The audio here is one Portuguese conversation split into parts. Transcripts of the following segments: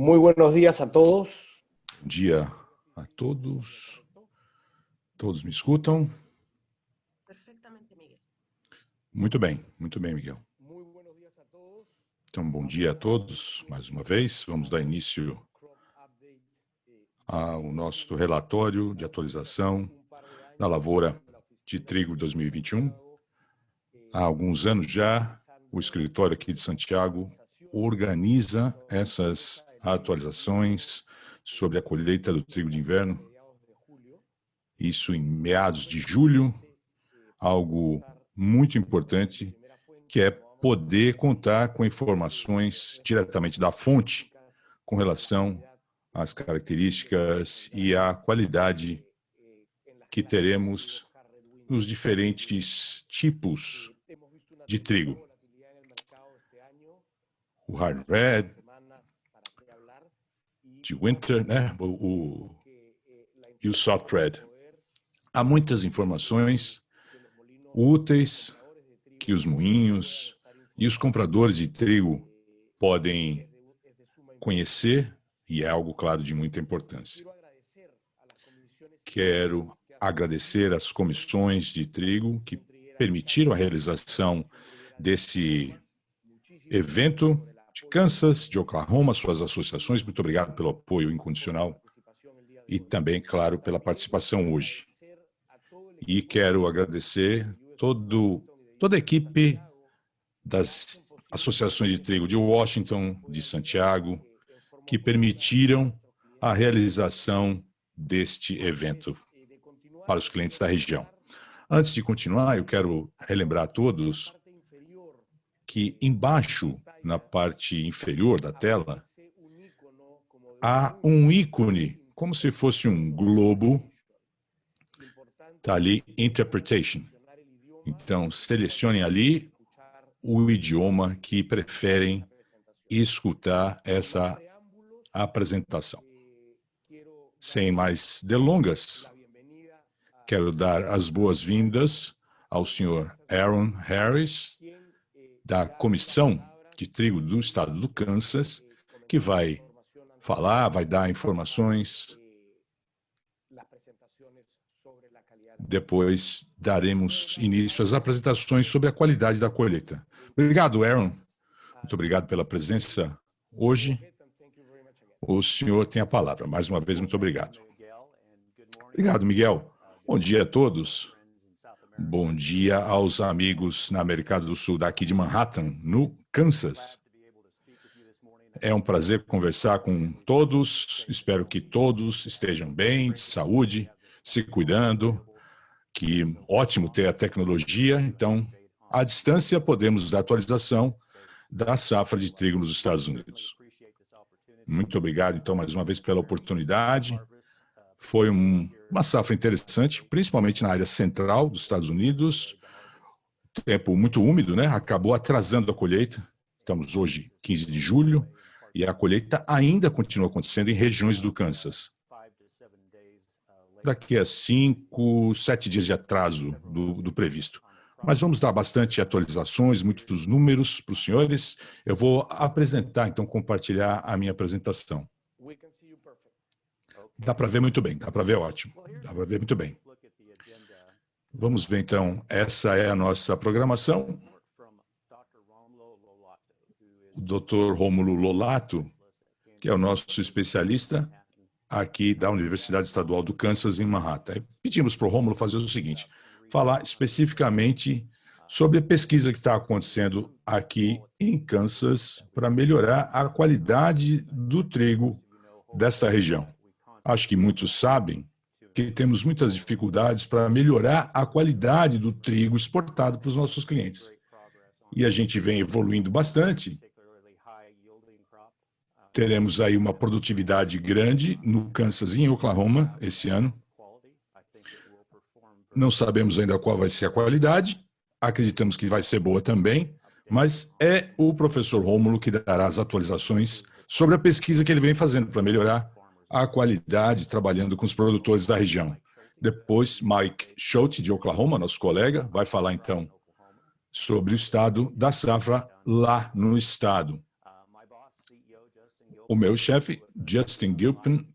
Muy buenos días a todos. Bom dia a todos. Todos me escutam? Perfectamente, Miguel. Muito bem, Miguel. Então, bom dia a todos, mais uma vez. Vamos dar início ao nosso relatório de atualização da lavoura de trigo 2021. Há alguns anos já, o escritório aqui de Santiago organiza essas atualizações sobre a colheita do trigo de inverno. Isso em meados de julho, algo muito importante, que é poder contar com informações diretamente da fonte com relação às características e à qualidade que teremos nos diferentes tipos de trigo. O hard red, de winter, né? E o soft red. Há muitas informações úteis que os moinhos e os compradores de trigo podem conhecer, e é algo, claro, de muita importância. Quero agradecer às comissões de trigo que permitiram a realização desse evento de Kansas, de Oklahoma, suas associações. Muito obrigado pelo apoio incondicional e também, claro, pela participação hoje. E quero agradecer toda a equipe das associações de trigo de Washington, de Santiago, que permitiram a realização deste evento para os clientes da região. Antes de continuar, eu quero relembrar a todos que embaixo, na parte inferior da tela, há um ícone, como se fosse um globo. Está ali, Interpretation. Então, selecionem ali o idioma que preferem escutar essa apresentação. Sem mais delongas, quero dar as boas-vindas ao senhor Aaron Harris, da Comissão de Trigo do Estado do Kansas, que vai falar, vai dar informações. Depois daremos início às apresentações sobre a qualidade da colheita. Obrigado, Aaron. Muito obrigado pela presença hoje. O senhor tem a palavra. Mais uma vez, muito obrigado. Obrigado, Miguel. Bom dia a todos. Bom dia aos amigos na América do Sul, daqui de Manhattan, no Kansas. É um prazer conversar com todos. Espero que todos estejam bem, de saúde, se cuidando. Que ótimo ter a tecnologia. Então, à distância, podemos dar atualização da safra de trigo nos Estados Unidos. Muito obrigado, então, mais uma vez pela oportunidade. Foi uma safra interessante, principalmente na área central dos Estados Unidos. Tempo muito úmido, né? Acabou atrasando a colheita. Estamos hoje, 15 de julho, e a colheita ainda continua acontecendo em regiões do Kansas. Daqui a 5, 7 dias de atraso do previsto. Mas vamos dar bastante atualizações, muitos números para os senhores. Eu vou apresentar, então, compartilhar a minha apresentação. Dá para ver muito bem, dá para ver ótimo. Dá para ver muito bem. Vamos ver, então, essa é a nossa programação. O Dr. Rômulo Lolato, que é o nosso especialista aqui da Universidade Estadual do Kansas, em Manhattan. Pedimos para o Rômulo fazer o seguinte, falar especificamente sobre a pesquisa que está acontecendo aqui em Kansas para melhorar a qualidade do trigo desta região. Acho que muitos sabem que temos muitas dificuldades para melhorar a qualidade do trigo exportado para os nossos clientes. E a gente vem evoluindo bastante. Teremos aí uma produtividade grande no Kansas e em Oklahoma esse ano. Não sabemos ainda qual vai ser a qualidade, acreditamos que vai ser boa também, mas é o professor Rômulo que dará as atualizações sobre a pesquisa que ele vem fazendo para melhorar a qualidade, trabalhando com os produtores da região. Depois, Mike Schultz, de Oklahoma, nosso colega, vai falar então sobre o estado da safra lá no estado. O meu chefe, Justin Gilpin,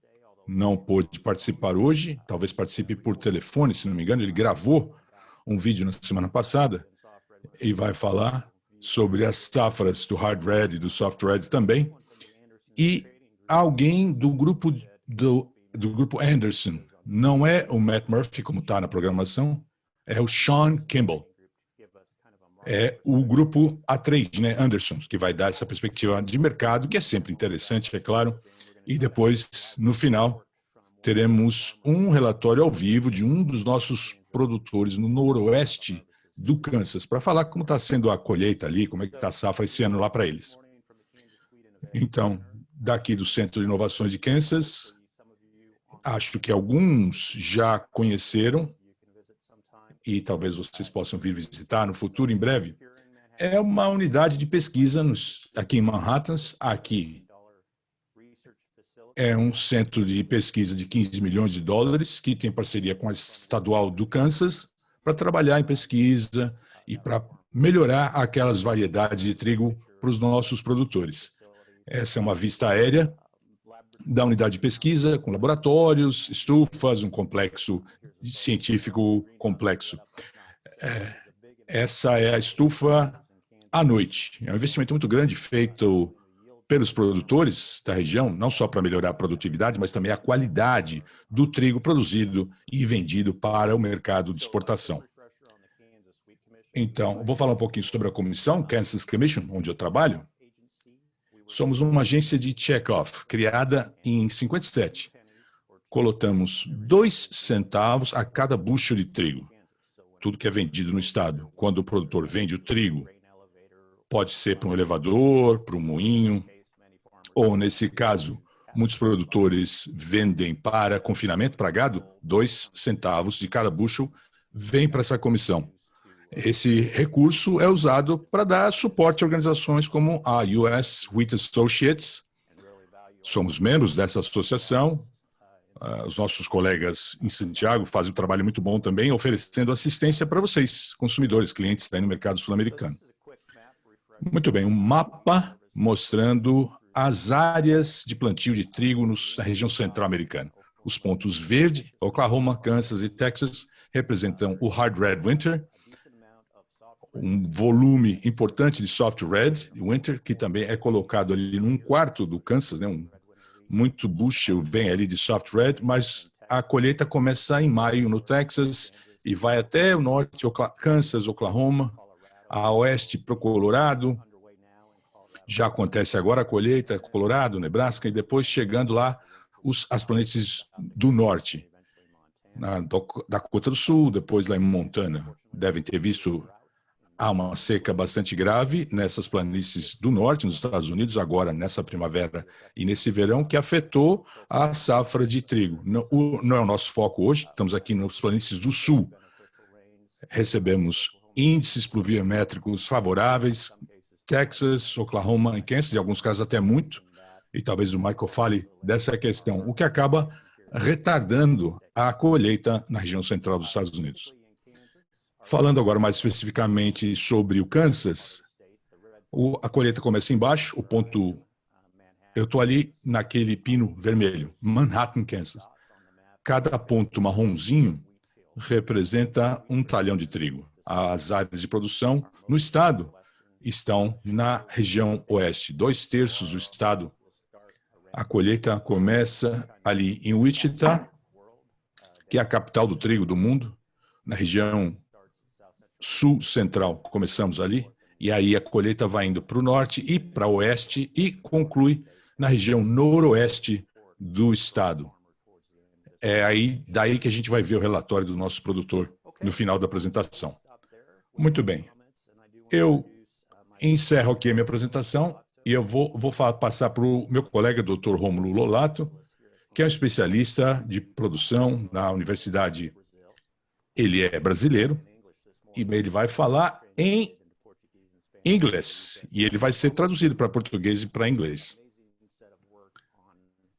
não pôde participar hoje, talvez participe por telefone, se não me engano. Ele gravou um vídeo na semana passada e vai falar sobre as safras do Hard Red e do Soft Red também. E alguém do grupo Anderson, não é o Matt Murphy, como está na programação, é o Sean Kimball. É o grupo A3, né, Anderson, que vai dar essa perspectiva de mercado, que é sempre interessante, é claro. E depois, no final, teremos um relatório ao vivo de um dos nossos produtores no noroeste do Kansas, para falar como está sendo a colheita ali, como é que está a safra esse ano lá para eles. Então, daqui do Centro de Inovações de Kansas, acho que alguns já conheceram, e talvez vocês possam vir visitar no futuro, em breve. É uma unidade de pesquisa aqui em Manhattan. Aqui é um centro de pesquisa de 15 milhões de dólares, que tem parceria com a estadual do Kansas, para trabalhar em pesquisa e para melhorar aquelas variedades de trigo para os nossos produtores. Essa é uma vista aérea da unidade de pesquisa, com laboratórios, estufas, um complexo científico complexo. Essa é a estufa à noite. É um investimento muito grande feito pelos produtores da região, não só para melhorar a produtividade, mas também a qualidade do trigo produzido e vendido para o mercado de exportação. Então, vou falar um pouquinho sobre a comissão, Kansas Commission, onde eu trabalho. Somos uma agência de check-off, criada em 57. Colocamos 2 centavos a cada bushel de trigo, tudo que é vendido no estado. Quando o produtor vende o trigo, pode ser para um elevador, para um moinho, ou, nesse caso, muitos produtores vendem para confinamento, para gado, 2 centavos de cada bushel vem para essa comissão. Esse recurso é usado para dar suporte a organizações como a US Wheat Associates. Somos membros dessa associação. Os nossos colegas em Santiago fazem um trabalho muito bom também, oferecendo assistência para vocês, consumidores, clientes aí no mercado sul-americano. Muito bem, um mapa mostrando as áreas de plantio de trigo na região central americana. Os pontos verde, Oklahoma, Kansas e Texas, representam o Hard Red Winter, um volume importante de Soft Red Winter, que também é colocado ali num quarto do Kansas, né? Muito bushel vem ali de Soft Red, mas a colheita começa em maio no Texas e vai até o norte, Kansas, Oklahoma, a oeste para o Colorado. Já acontece agora a colheita, Colorado, Nebraska, e depois chegando lá as planícies do norte, na Dakota do Sul, depois lá em Montana. Devem ter visto, há uma seca bastante grave nessas planícies do norte, nos Estados Unidos, agora nessa primavera e nesse verão, que afetou a safra de trigo. Não é o nosso foco hoje, estamos aqui nas planícies do sul. Recebemos índices pluviométricos favoráveis, Texas, Oklahoma e Kansas, em alguns casos até muito, e talvez o Michael fale dessa questão, o que acaba retardando a colheita na região central dos Estados Unidos. Falando agora mais especificamente sobre o Kansas, a colheita começa embaixo, o ponto, eu estou ali naquele pino vermelho, Manhattan, Kansas. Cada ponto marronzinho representa um talhão de trigo. As áreas de produção no estado estão na região oeste, 2/3 do estado. A colheita começa ali em Wichita, que é a capital do trigo do mundo, na região sul-central. Começamos ali, e aí a colheita vai indo para o norte e para o oeste e conclui na região noroeste do estado. É daí que a gente vai ver o relatório do nosso produtor no final da apresentação. Muito bem. Eu encerro aqui a minha apresentação e eu vou passar para o meu colega, Dr. Rômulo Lolato, que é um especialista de produção na universidade. Ele é brasileiro e ele vai falar em inglês e ele vai ser traduzido para português e para inglês.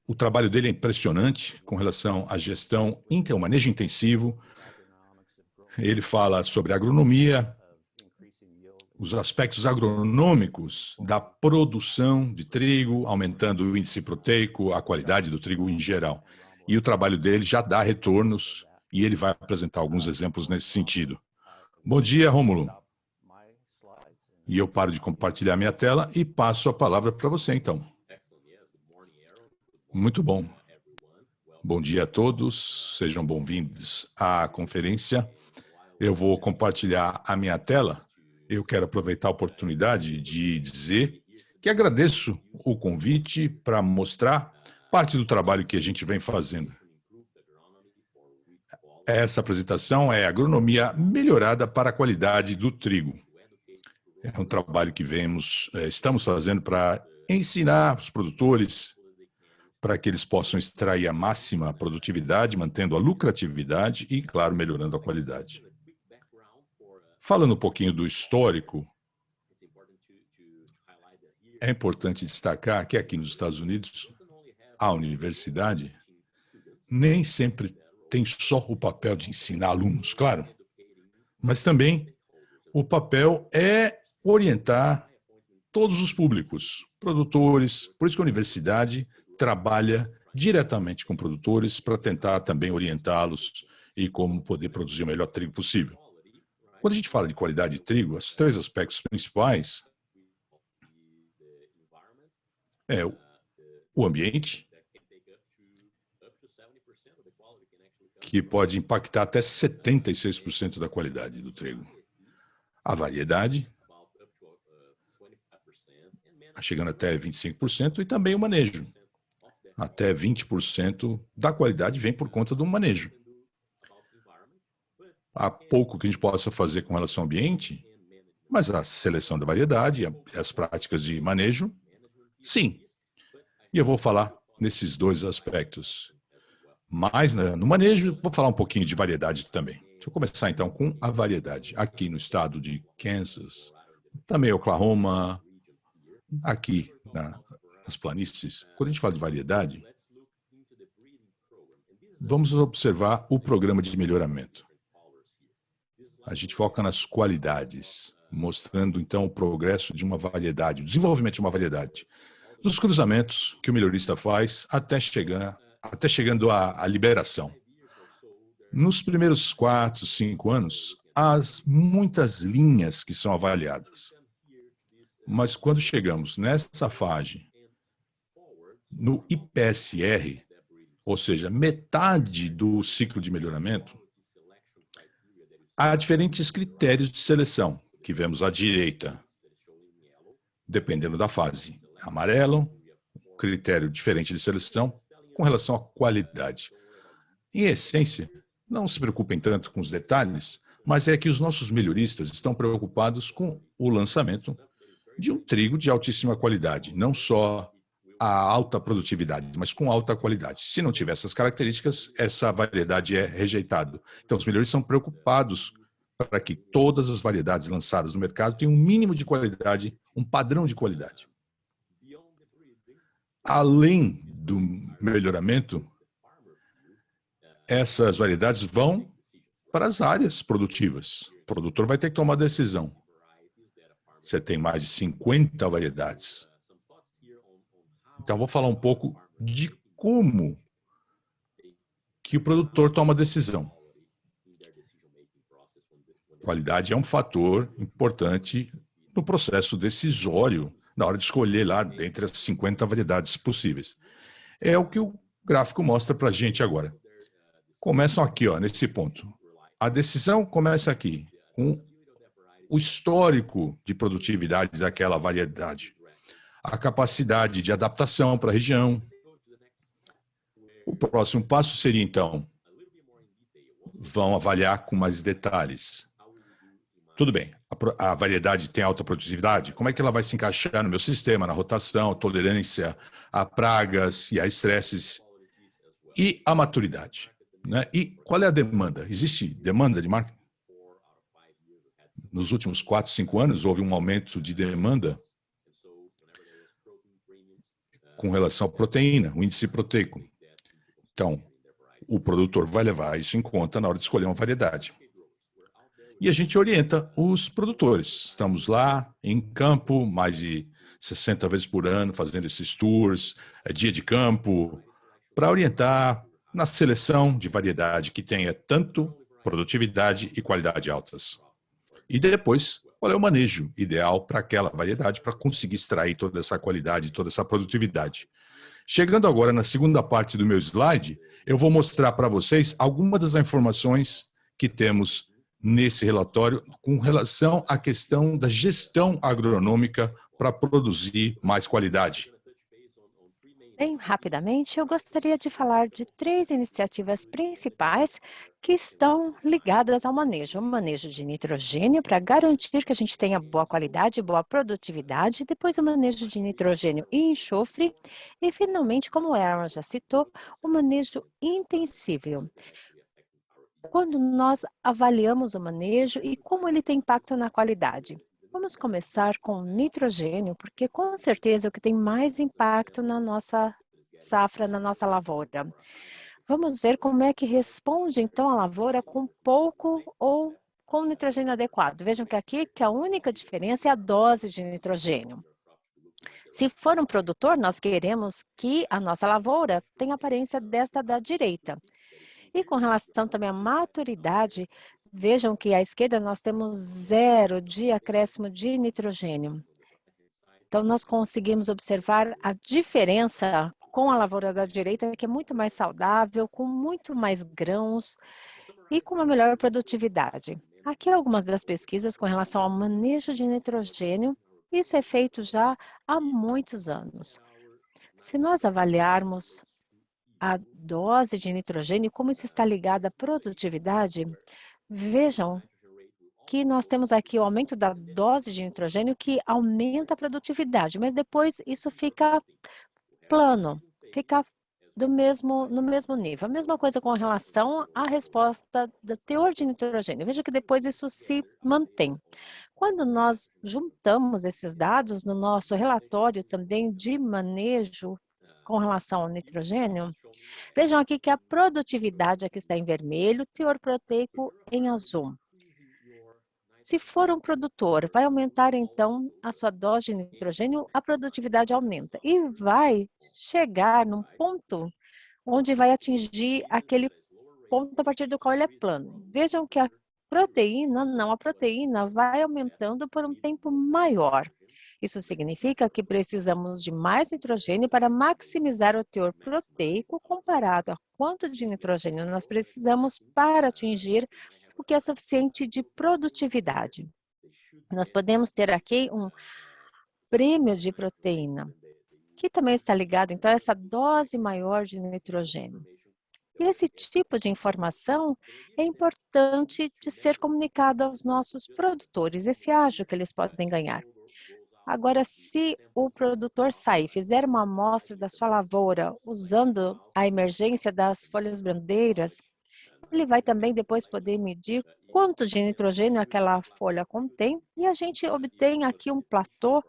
O trabalho dele é impressionante com relação à gestão, o manejo intensivo. Ele fala sobre agronomia, os aspectos agronômicos da produção de trigo, aumentando o índice proteico, a qualidade do trigo em geral. E o trabalho dele já dá retornos e ele vai apresentar alguns exemplos nesse sentido. Bom dia, Rômulo. E eu paro de compartilhar minha tela e passo a palavra para você, então. Muito bom. Bom dia a todos, sejam bem-vindos à conferência. Eu vou compartilhar a minha tela. Eu quero aproveitar a oportunidade de dizer que agradeço o convite para mostrar parte do trabalho que a gente vem fazendo. Essa apresentação é agronomia melhorada para a qualidade do trigo. É um trabalho que estamos fazendo para ensinar os produtores para que eles possam extrair a máxima produtividade, mantendo a lucratividade e, claro, melhorando a qualidade. Falando um pouquinho do histórico, é importante destacar que aqui nos Estados Unidos, a universidade nem sempre tem só o papel de ensinar alunos, claro, mas também o papel é orientar todos os públicos, produtores, por isso que a universidade trabalha diretamente com produtores para tentar também orientá-los e como poder produzir o melhor trigo possível. Quando a gente fala de qualidade de trigo, os três aspectos principais é o ambiente, que pode impactar até 76% da qualidade do trigo. A variedade, chegando até 25%, e também o manejo. Até 20% da qualidade vem por conta do manejo. Há pouco que a gente possa fazer com relação ao ambiente, mas a seleção da variedade, as práticas de manejo, sim. E eu vou falar nesses dois aspectos. Mas no manejo, vou falar um pouquinho de variedade também. Deixa eu começar então com a variedade. Aqui no estado de Kansas, também Oklahoma, aqui nas planícies, quando a gente fala de variedade, vamos observar o programa de melhoramento. A gente foca nas qualidades, mostrando então o progresso de uma variedade, o desenvolvimento de uma variedade, dos cruzamentos que o melhorista faz até chegando à liberação. Nos primeiros 4, 5 anos, há muitas linhas que são avaliadas. Mas quando chegamos nessa fase, no IPSR, ou seja, metade do ciclo de melhoramento, há diferentes critérios de seleção, que vemos à direita, dependendo da fase. Amarelo, critério diferente de seleção, com relação à qualidade. Em essência, não se preocupem tanto com os detalhes, mas é que os nossos melhoristas estão preocupados com o lançamento de um trigo de altíssima qualidade, não só a alta produtividade, mas com alta qualidade. Se não tiver essas características, essa variedade é rejeitada. Então, os melhoristas são preocupados para que todas as variedades lançadas no mercado tenham um mínimo de qualidade, um padrão de qualidade. Além do melhoramento, essas variedades vão para as áreas produtivas. O produtor vai ter que tomar decisão. Você tem mais de 50 variedades. Então, vou falar um pouco de como que o produtor toma decisão. Qualidade é um fator importante no processo decisório, na hora de escolher lá dentre as 50 variedades possíveis. É o que o gráfico mostra para a gente agora. Começam aqui, nesse ponto. A decisão começa aqui, com o histórico de produtividade daquela variedade, a capacidade de adaptação para a região. O próximo passo seria, então, vão avaliar com mais detalhes. Tudo bem, a variedade tem alta produtividade, como é que ela vai se encaixar no meu sistema, na rotação, tolerância a pragas e a estresses e a maturidade, né? E qual é a demanda? Existe demanda de marketing? Nos últimos 4, 5 anos, houve um aumento de demanda com relação à proteína, o índice proteico. Então, o produtor vai levar isso em conta na hora de escolher uma variedade. E a gente orienta os produtores. Estamos lá em campo, mais de 60 vezes por ano, fazendo esses tours, dia de campo, para orientar na seleção de variedade que tenha tanto produtividade e qualidade altas. E depois, qual é o manejo ideal para aquela variedade para conseguir extrair toda essa qualidade, toda essa produtividade. Chegando agora na segunda parte do meu slide, eu vou mostrar para vocês algumas das informações que temos nesse relatório com relação à questão da gestão agronômica para produzir mais qualidade. Bem rapidamente, eu gostaria de falar de 3 iniciativas principais que estão ligadas ao manejo. O manejo de nitrogênio, para garantir que a gente tenha boa qualidade e boa produtividade. Depois, o manejo de nitrogênio e enxofre. E, finalmente, como o Aaron já citou, o manejo intensível. Quando nós avaliamos o manejo e como ele tem impacto na qualidade. Vamos começar com o nitrogênio, porque com certeza é o que tem mais impacto na nossa safra, na nossa lavoura. Vamos ver como é que responde então a lavoura com pouco ou com nitrogênio adequado. Vejam que aqui que a única diferença é a dose de nitrogênio. Se for um produtor, nós queremos que a nossa lavoura tenha a aparência desta da direita. E com relação também à maturidade, vejam que à esquerda nós temos 0 de acréscimo de nitrogênio. Então, nós conseguimos observar a diferença com a lavoura da direita, que é muito mais saudável, com muito mais grãos e com uma melhor produtividade. Aqui algumas das pesquisas com relação ao manejo de nitrogênio. Isso é feito já há muitos anos. Se nós avaliarmos a dose de nitrogênio, como isso está ligado à produtividade, vejam que nós temos aqui o aumento da dose de nitrogênio que aumenta a produtividade, mas depois isso fica plano, fica no mesmo nível. A mesma coisa com relação à resposta do teor de nitrogênio. Veja que depois isso se mantém. Quando nós juntamos esses dados no nosso relatório também de manejo com relação ao nitrogênio, vejam aqui que a produtividade aqui está em vermelho, teor proteico em azul. Se for um produtor, vai aumentar então a sua dose de nitrogênio, a produtividade aumenta e vai chegar num ponto onde vai atingir aquele ponto a partir do qual ele é plano. Vejam que a proteína vai aumentando por um tempo maior. Isso significa que precisamos de mais nitrogênio para maximizar o teor proteico comparado a quanto de nitrogênio nós precisamos para atingir o que é suficiente de produtividade. Nós podemos ter aqui um prêmio de proteína, que também está ligado, então, a essa dose maior de nitrogênio. E esse tipo de informação é importante de ser comunicado aos nossos produtores, esse ágio que eles podem ganhar. Agora, se o produtor sair e fizer uma amostra da sua lavoura usando a emergência das folhas brandeiras, ele vai também depois poder medir quanto de nitrogênio aquela folha contém e a gente obtém aqui um platô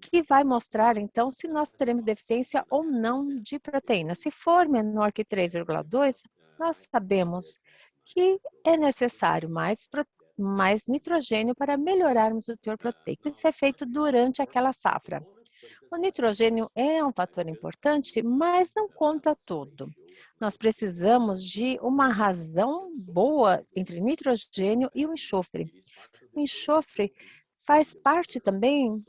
que vai mostrar, então, se nós teremos deficiência ou não de proteína. Se for menor que 3,2, nós sabemos que é necessário mais nitrogênio para melhorarmos o teor proteico. Isso é feito durante aquela safra. O nitrogênio é um fator importante, mas não conta tudo. Nós precisamos de uma razão boa entre nitrogênio e o enxofre. O enxofre faz parte também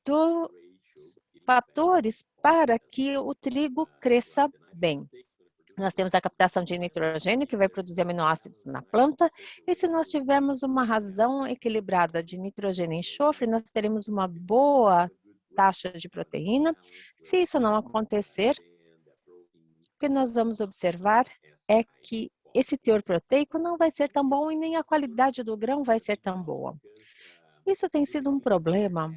dos fatores para que o trigo cresça bem. Nós temos a captação de nitrogênio, que vai produzir aminoácidos na planta, e se nós tivermos uma razão equilibrada de nitrogênio e enxofre, nós teremos uma boa taxa de proteína. Se isso não acontecer, o que nós vamos observar é que esse teor proteico não vai ser tão bom e nem a qualidade do grão vai ser tão boa. Isso tem sido um problema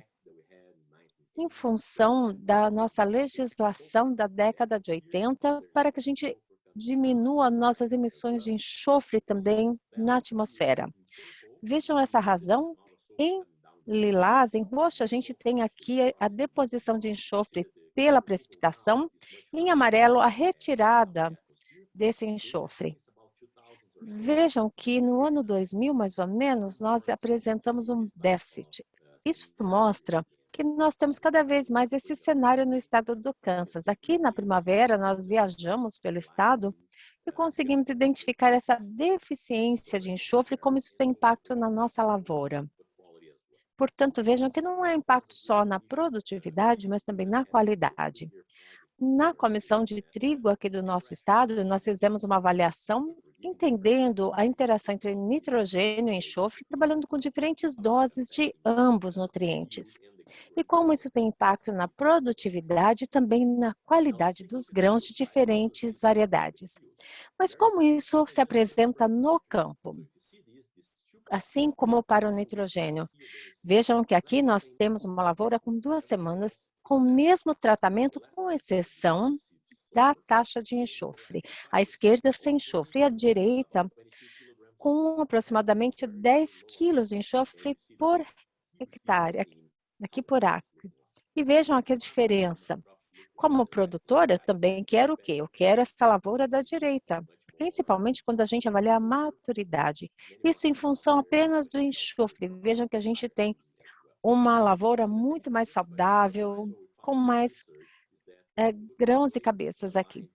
em função da nossa legislação da década de 80 para que a gente diminua nossas emissões de enxofre também na atmosfera. Vejam essa razão. Em lilás, em roxo, a gente tem aqui a deposição de enxofre pela precipitação, e em amarelo, a retirada desse enxofre. Vejam que no ano 2000, mais ou menos, nós apresentamos um déficit. Isso mostra que nós temos cada vez mais esse cenário no estado do Kansas. Aqui na primavera, nós viajamos pelo estado e conseguimos identificar essa deficiência de enxofre e como isso tem impacto na nossa lavoura. Portanto, vejam que não é impacto só na produtividade, mas também na qualidade. Na comissão de trigo aqui do nosso estado, nós fizemos uma avaliação entendendo a interação entre nitrogênio e enxofre, trabalhando com diferentes doses de ambos nutrientes. E como isso tem impacto na produtividade e também na qualidade dos grãos de diferentes variedades. Mas como isso se apresenta no campo? Assim como para o nitrogênio. Vejam que aqui nós temos uma lavoura com 2 semanas com o mesmo tratamento, com exceção da taxa de enxofre. À esquerda, sem enxofre, e à direita, com aproximadamente 10 quilos de enxofre por hectare, aqui por acre. E vejam aqui a diferença. Como produtora, eu também quero o quê? Eu quero essa lavoura da direita, principalmente quando a gente avalia a maturidade. Isso em função apenas do enxofre. Vejam que a gente tem uma lavoura muito mais saudável, com mais grãos e cabeças aqui.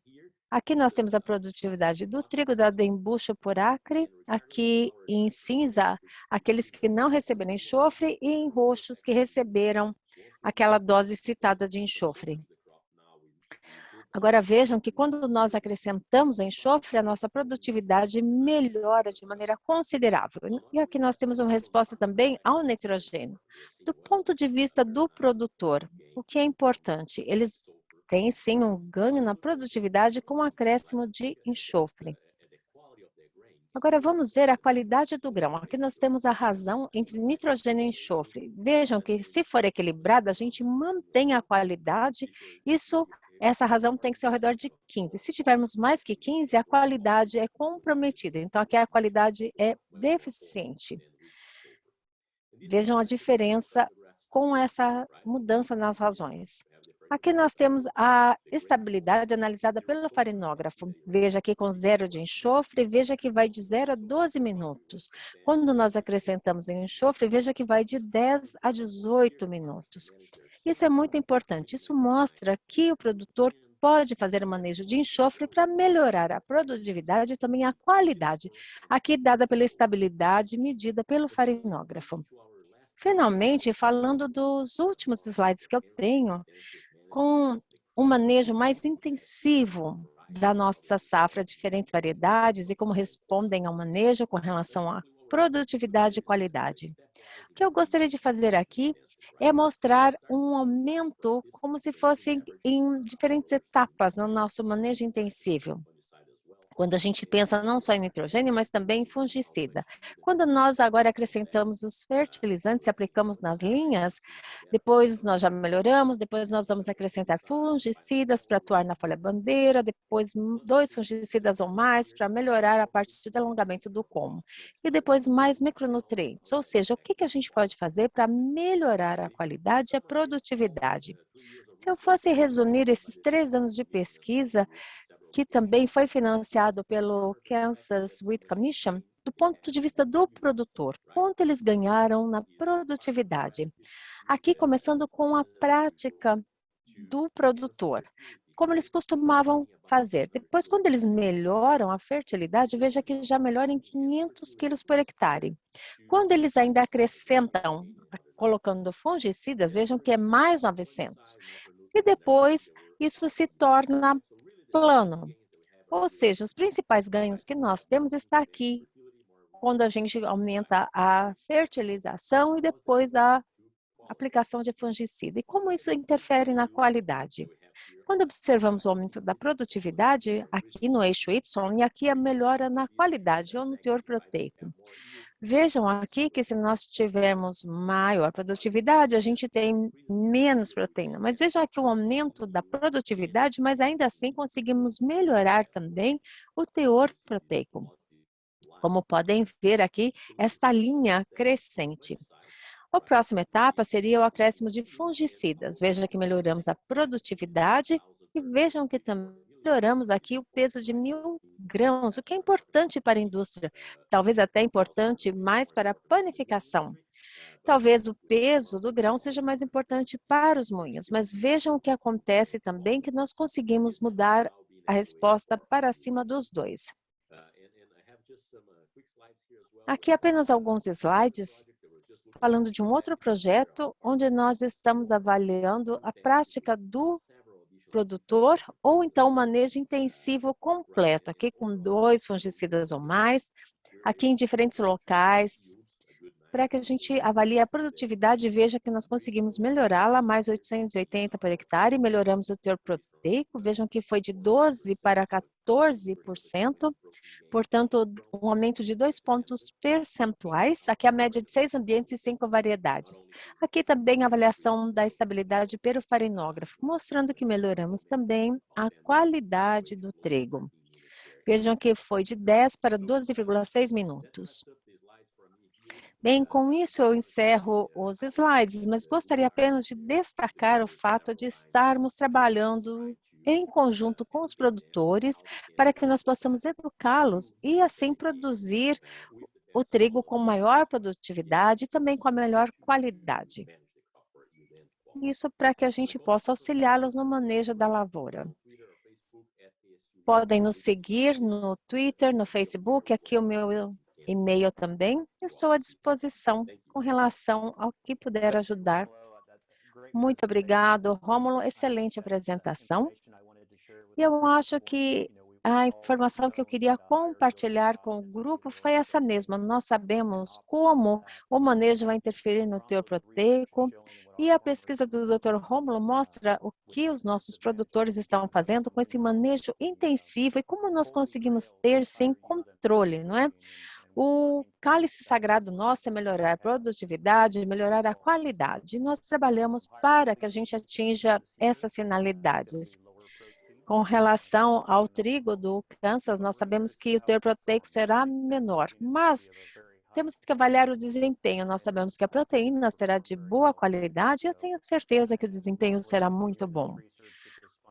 Aqui nós temos a produtividade do trigo dada em bushel por acre, aqui em cinza, aqueles que não receberam enxofre, e em roxos que receberam aquela dose citada de enxofre. Agora vejam que quando nós acrescentamos enxofre, a nossa produtividade melhora de maneira considerável. E aqui nós temos uma resposta também ao nitrogênio. Do ponto de vista do produtor, o que é importante? Eles têm sim um ganho na produtividade com o acréscimo de enxofre. Agora vamos ver a qualidade do grão. Aqui nós temos a razão entre nitrogênio e enxofre. Vejam que se for equilibrado, a gente mantém a qualidade. Essa razão tem que ser ao redor de 15. Se tivermos mais que 15, a qualidade é comprometida. Então, aqui a qualidade é deficiente. Vejam a diferença com essa mudança nas razões. Aqui nós temos a estabilidade analisada pelo farinógrafo. Veja aqui com 0 de enxofre, veja que vai de 0 a 12 minutos. Quando nós acrescentamos enxofre, veja que vai de 10 a 18 minutos. Isso é muito importante. Isso mostra que o produtor pode fazer o manejo de enxofre para melhorar a produtividade e também a qualidade, aqui dada pela estabilidade medida pelo farinógrafo. Finalmente, falando dos últimos slides que eu tenho, com um manejo mais intensivo da nossa safra, diferentes variedades e como respondem ao manejo com relação à produtividade e qualidade. O que eu gostaria de fazer aqui é mostrar um aumento como se fosse em diferentes etapas no nosso manejo intensivo. Quando a gente pensa não só em nitrogênio, mas também em fungicida. Quando nós agora acrescentamos os fertilizantes e aplicamos nas linhas, depois nós já melhoramos, depois nós vamos acrescentar fungicidas para atuar na folha-bandeira, depois 2 fungicidas ou mais para melhorar a parte do alongamento do colmo. E depois mais micronutrientes, ou seja, o que a gente pode fazer para melhorar a qualidade e a produtividade. Se eu fosse resumir esses 3 anos de pesquisa, que também foi financiado pelo Kansas Wheat Commission, do ponto de vista do produtor, quanto eles ganharam na produtividade. Aqui, começando com a prática do produtor, como eles costumavam fazer. Depois, quando eles melhoram a fertilidade, veja que já melhora em 500 quilos por hectare. Quando eles ainda acrescentam, colocando fungicidas, vejam que é mais 900. E depois, isso se torna plano. Ou seja, os principais ganhos que nós temos está aqui, quando a gente aumenta a fertilização e depois a aplicação de fungicida. E como isso interfere na qualidade? Quando observamos o aumento da produtividade, aqui no eixo Y, e aqui a melhora na qualidade ou no teor proteico. Vejam aqui que se nós tivermos maior produtividade, a gente tem menos proteína. Mas vejam aqui o aumento da produtividade, mas ainda assim conseguimos melhorar também o teor proteico. Como podem ver aqui, esta linha crescente. A próxima etapa seria o acréscimo de fungicidas. Vejam que melhoramos a produtividade e vejam que também melhoramos aqui o peso de 1.000 grãos, o que é importante para a indústria, talvez até importante mais para a panificação. Talvez o peso do grão seja mais importante para os moinhos, mas vejam o que acontece também, que nós conseguimos mudar a resposta para cima dos dois. Aqui apenas alguns slides falando de um outro projeto onde nós estamos avaliando a prática do produtor ou então o manejo intensivo completo, aqui com 2 fungicidas ou mais, aqui em diferentes locais, para que a gente avalie a produtividade e veja que nós conseguimos melhorá-la, mais 880 por hectare, melhoramos o teor proteico, vejam que foi de 12% para 14%, portanto, um aumento de 2 pontos percentuais, aqui a média de 6 ambientes e 5 variedades. Aqui também a avaliação da estabilidade perofarinógrafa, mostrando que melhoramos também a qualidade do trigo. Vejam que foi de 10 para 12,6 minutos. Bem, com isso eu encerro os slides, mas gostaria apenas de destacar o fato de estarmos trabalhando em conjunto com os produtores para que nós possamos educá-los e assim produzir o trigo com maior produtividade e também com a melhor qualidade. Isso para que a gente possa auxiliá-los no manejo da lavoura. Podem nos seguir no Twitter, no Facebook, aqui o meu e-mail também. Estou à disposição com relação ao que puder ajudar. Muito obrigado, Rômulo. Excelente apresentação. E eu acho que a informação que eu queria compartilhar com o grupo foi essa mesma. Nós sabemos como o manejo vai interferir no teor proteico e a pesquisa do Dr. Rômulo mostra o que os nossos produtores estão fazendo com esse manejo intensivo e como nós conseguimos ter sem controle, não é? O cálice sagrado nosso é melhorar a produtividade, melhorar a qualidade. E nós trabalhamos para que a gente atinja essas finalidades. Com relação ao trigo do Kansas, nós sabemos que o teor proteico será menor, mas temos que avaliar o desempenho. Nós sabemos que a proteína será de boa qualidade e eu tenho certeza que o desempenho será muito bom.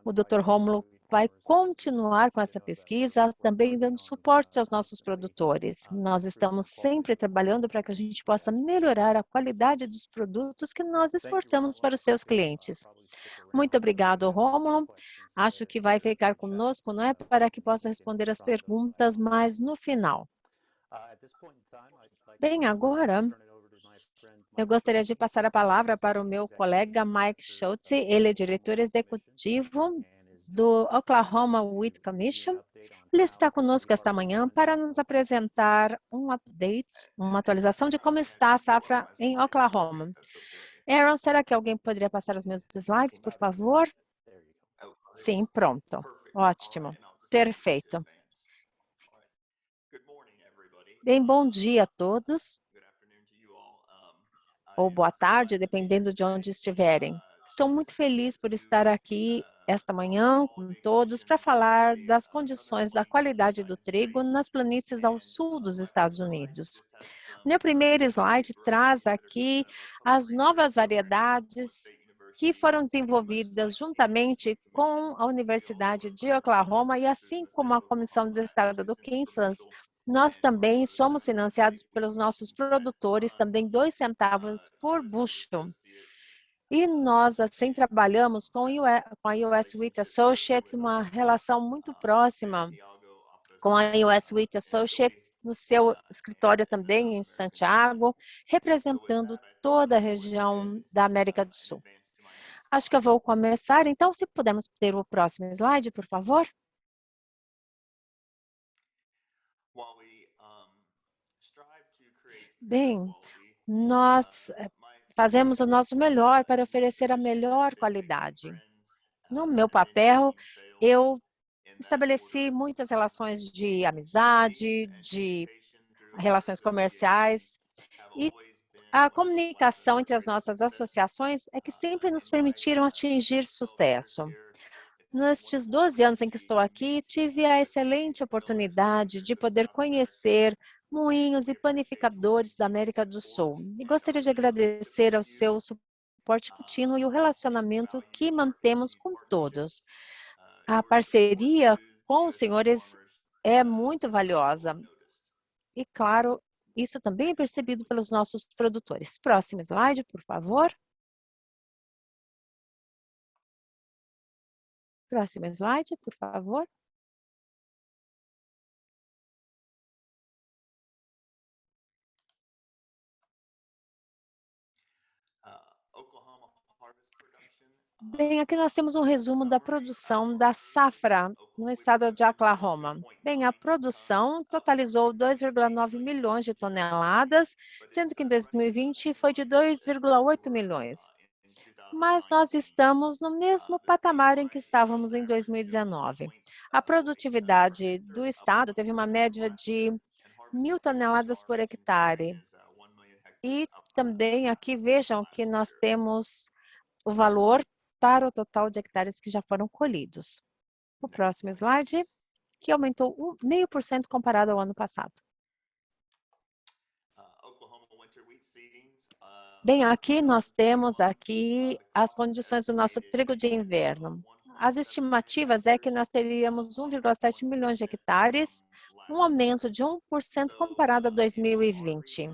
O Dr. Rômulo vai continuar com essa pesquisa, também dando suporte aos nossos produtores. Nós estamos sempre trabalhando para que a gente possa melhorar a qualidade dos produtos que nós exportamos para os seus clientes. Muito obrigado, Rômulo. Acho que vai ficar conosco, não é, para que possa responder as perguntas mais no final. Bem, agora eu gostaria de passar a palavra para o meu colega Mike Schultz. Ele é diretor executivo do Oklahoma Wheat Commission. Ele está conosco esta manhã para nos apresentar um update, uma atualização de como está a safra em Oklahoma. Aaron, será que alguém poderia passar os meus slides, por favor? Sim, pronto. Ótimo. Perfeito. Bem, bom dia a todos. Ou boa tarde, dependendo de onde estiverem. Estou muito feliz por estar aqui esta manhã com todos para falar das condições da qualidade do trigo nas planícies ao sul dos Estados Unidos. Meu primeiro slide traz aqui as novas variedades que foram desenvolvidas juntamente com a Universidade de Oklahoma e assim como a Comissão do Estado do Kansas, nós também somos financiados pelos nossos produtores, também 2 centavos por bushel. E nós, assim, trabalhamos com a US Wheat Associates, uma relação muito próxima com a US Wheat Associates, no seu escritório também em Santiago, representando toda a região da América do Sul. Acho que eu vou começar, então, se pudermos ter o próximo slide, por favor. Bem, nós fazemos o nosso melhor para oferecer a melhor qualidade. No meu papel, eu estabeleci muitas relações de amizade, de relações comerciais e a comunicação entre as nossas associações é que sempre nos permitiram atingir sucesso. Nestes 12 anos em que estou aqui, tive a excelente oportunidade de poder conhecer moinhos e panificadores da América do Sul. E gostaria de agradecer ao seu suporte contínuo e o relacionamento que mantemos com todos. A parceria com os senhores é muito valiosa. E, claro, isso também é percebido pelos nossos produtores. Próximo slide, por favor. Próximo slide, por favor. Bem, aqui nós temos um resumo da produção da safra no estado de Oklahoma. Bem, a produção totalizou 2,9 milhões de toneladas, sendo que em 2020 foi de 2,8 milhões. Mas nós estamos no mesmo patamar em que estávamos em 2019. A produtividade do estado teve uma média de 1.000 toneladas por hectare. E também aqui vejam que nós temos o valor para o total de hectares que já foram colhidos. O próximo slide, que aumentou 0,5% comparado ao ano passado. Bem, aqui nós temos aqui as condições do nosso trigo de inverno. As estimativas é que nós teríamos 1,7 milhões de hectares, um aumento de 1% comparado a 2020.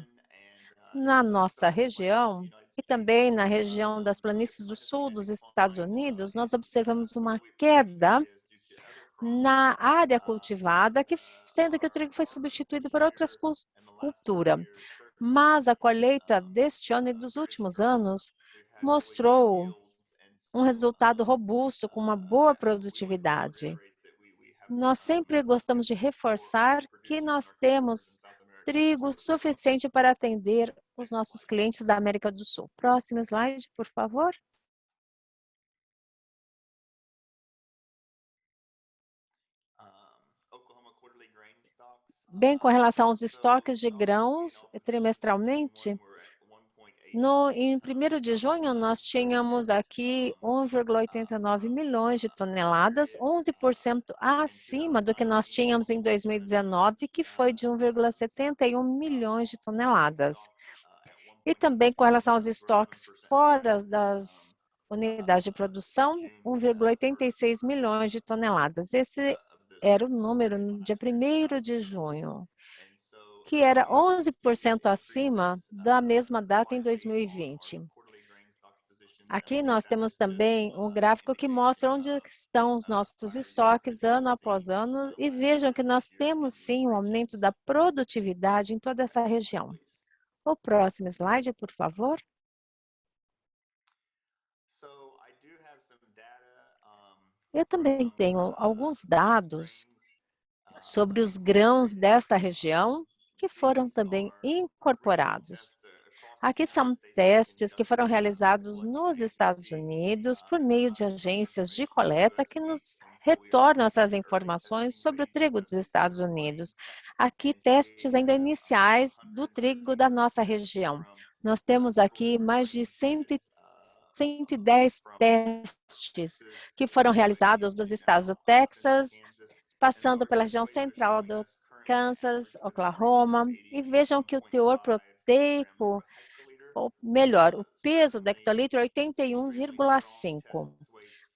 Na nossa região, e também na região das planícies do sul dos Estados Unidos, nós observamos uma queda na área cultivada, sendo que o trigo foi substituído por outras culturas. Mas a colheita deste ano e dos últimos anos mostrou um resultado robusto, com uma boa produtividade. Nós sempre gostamos de reforçar que nós temos trigo suficiente para atender os nossos clientes da América do Sul. Próximo slide, por favor. Bem, com relação aos estoques de grãos, trimestralmente, em 1º de junho, nós tínhamos aqui 1,89 milhões de toneladas, 11% acima do que nós tínhamos em 2019, que foi de 1,71 milhões de toneladas. E também com relação aos estoques fora das unidades de produção, 1,86 milhões de toneladas. Esse era o número no dia 1º de junho, que era 11% acima da mesma data em 2020. Aqui nós temos também um gráfico que mostra onde estão os nossos estoques ano após ano e vejam que nós temos sim um aumento da produtividade em toda essa região. O próximo slide, por favor. Eu também tenho alguns dados sobre os grãos desta região que foram também incorporados. Aqui são testes que foram realizados nos Estados Unidos por meio de agências de coleta que nos retornam essas informações sobre o trigo dos Estados Unidos. Aqui testes ainda iniciais do trigo da nossa região. Nós temos aqui mais de 110 testes que foram realizados nos estados do Texas, passando pela região central do Kansas, Oklahoma, e vejam que o teor proteico, ou melhor, o peso do hectolitro é 81,5.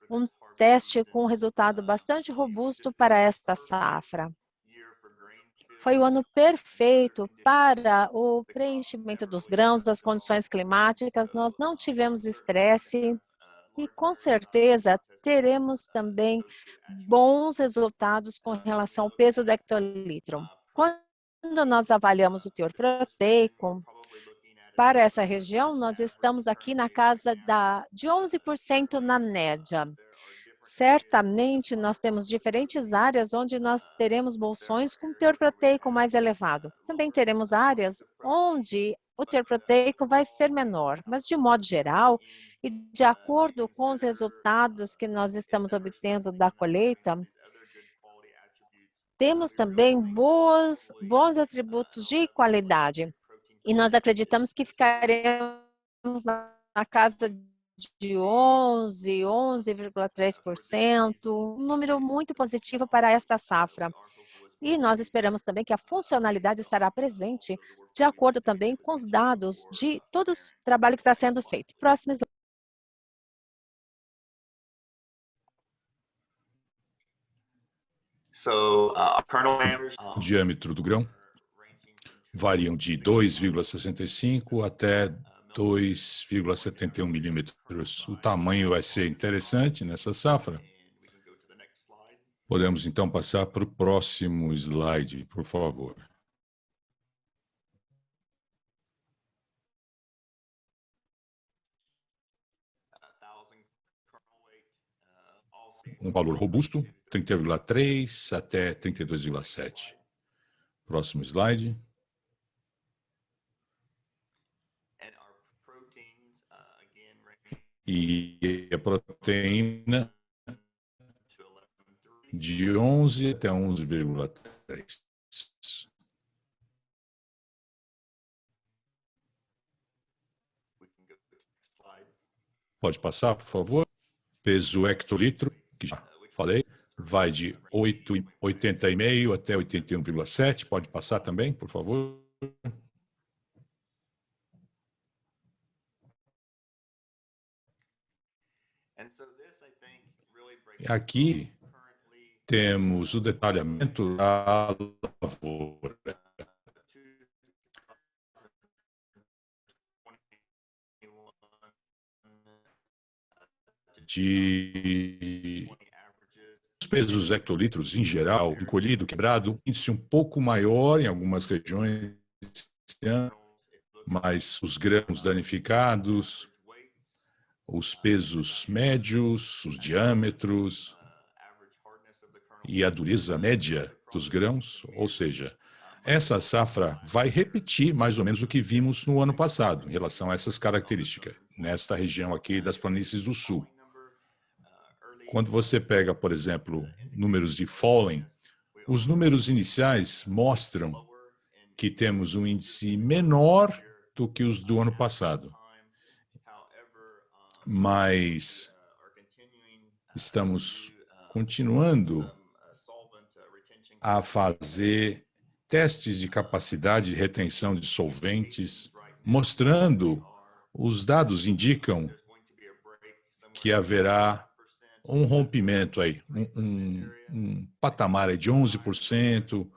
Um teste com um resultado bastante robusto para esta safra. Foi o ano perfeito para o preenchimento dos grãos, das condições climáticas, nós não tivemos estresse e, com certeza, teremos também bons resultados com relação ao peso do hectolitro. Quando nós avaliamos o teor proteico, para essa região, nós estamos aqui na casa de 11% na média. Certamente, nós temos diferentes áreas onde nós teremos bolsões com teor proteico mais elevado. Também teremos áreas onde o teor proteico vai ser menor, mas de modo geral, e de acordo com os resultados que nós estamos obtendo da colheita, temos também bons atributos de qualidade. E nós acreditamos que ficaremos na casa de 11,3%, um número muito positivo para esta safra. E nós esperamos também que a funcionalidade estará presente de acordo também com os dados de todo o trabalho que está sendo feito. Próximo slide. O diâmetro do grão variam de 2,65 até 2,71 milímetros. O tamanho vai ser interessante nessa safra. Podemos então passar para o próximo slide, por favor. Um valor robusto, 30,3 até 32,7. Próximo slide. E a proteína de 11 até 11,3. Pode passar, por favor. Peso hectolitro, que já falei, vai de 80,5 até 81,7. Pode passar também, por favor. Aqui temos o detalhamento da lavoura. De os pesos hectolitros em geral, encolhido, quebrado, índice um pouco maior em algumas regiões, mas os grãos danificados, os pesos médios, os diâmetros e a dureza média dos grãos, ou seja, essa safra vai repetir mais ou menos o que vimos no ano passado, em relação a essas características, nesta região aqui das planícies do sul. Quando você pega, por exemplo, números de Fallen, os números iniciais mostram que temos um índice menor do que os do ano passado. Mas estamos continuando a fazer testes de capacidade de retenção de solventes, mostrando, os dados indicam que haverá um rompimento aí, um patamar aí de 11%,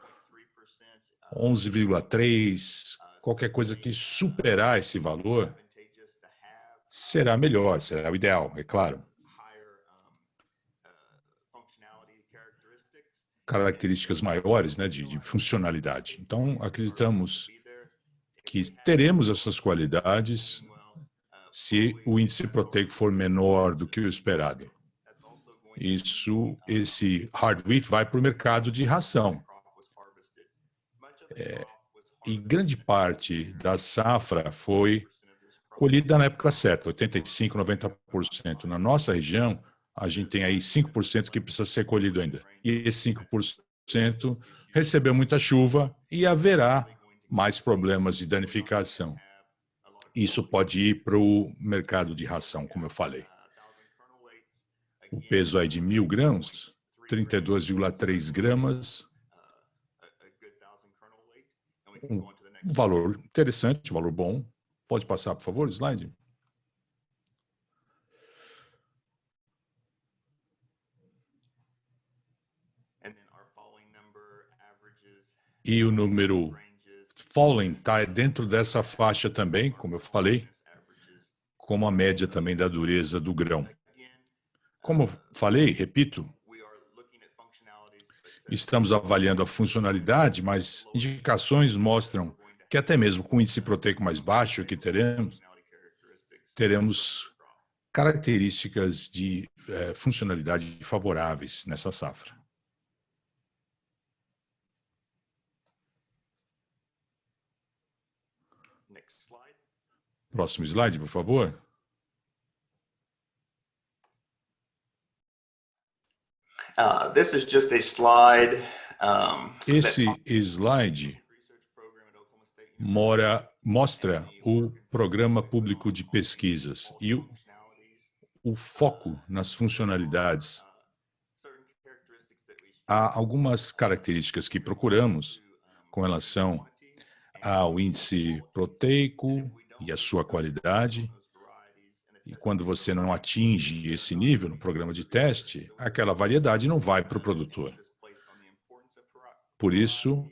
11,3%, qualquer coisa que superar esse valor será melhor, será o ideal, é claro. Características maiores, né, de funcionalidade. Então, acreditamos que teremos essas qualidades se o índice proteico for menor do que o esperado. Esse hard wheat vai para o mercado de ração. E grande parte da safra foi colhida na época certa, 85%, 90%. Na nossa região, a gente tem aí 5% que precisa ser colhido ainda. E esse 5% recebeu muita chuva e haverá mais problemas de danificação. Isso pode ir para o mercado de ração, como eu falei. O peso aí de 1.000 grãos, 32,3 gramas. Um valor interessante, valor bom. Pode passar, por favor, o slide? E o número Fallen está dentro dessa faixa também, como eu falei, como a média também da dureza do grão. Como eu falei, repito, estamos avaliando a funcionalidade, mas indicações mostram que até mesmo com o índice proteico mais baixo que teremos características de funcionalidade favoráveis nessa safra. Próximo slide, por favor. This is just a slide. Esse slide mostra o programa público de pesquisas e o foco nas funcionalidades. Há algumas características que procuramos com relação ao índice proteico e a sua qualidade. E quando você não atinge esse nível no programa de teste, aquela variedade não vai para o produtor. Por isso,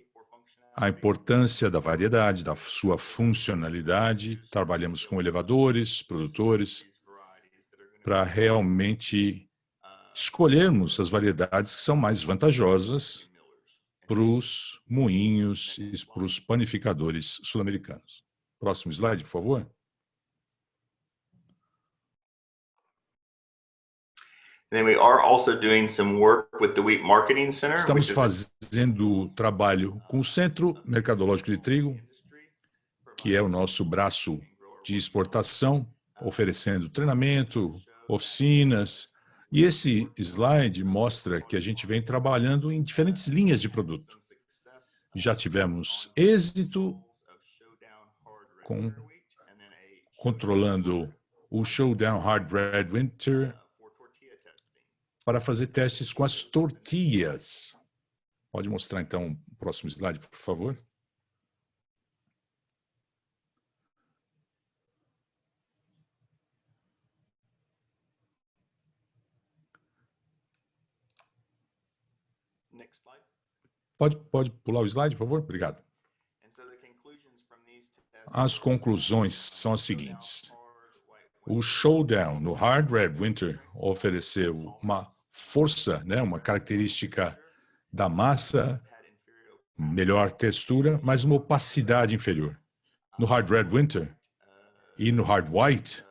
a importância da variedade, da sua funcionalidade. Trabalhamos com elevadores, produtores, para realmente escolhermos as variedades que são mais vantajosas para os moinhos e para os panificadores sul-americanos. Próximo slide, por favor. Estamos fazendo trabalho com o Centro Mercadológico de Trigo, que é o nosso braço de exportação, oferecendo treinamento, oficinas. E esse slide mostra que a gente vem trabalhando em diferentes linhas de produto. Já tivemos êxito controlando o Showdown Hard Red Winter para fazer testes com as tortilhas. Pode mostrar, então, o próximo slide, por favor. Pode pular o slide, por favor? Obrigado. As conclusões são as seguintes. O Showdown no Hard Red Winter ofereceu uma força, uma característica da massa, melhor textura, mas uma opacidade inferior. No Hard Red Winter e no Hard White,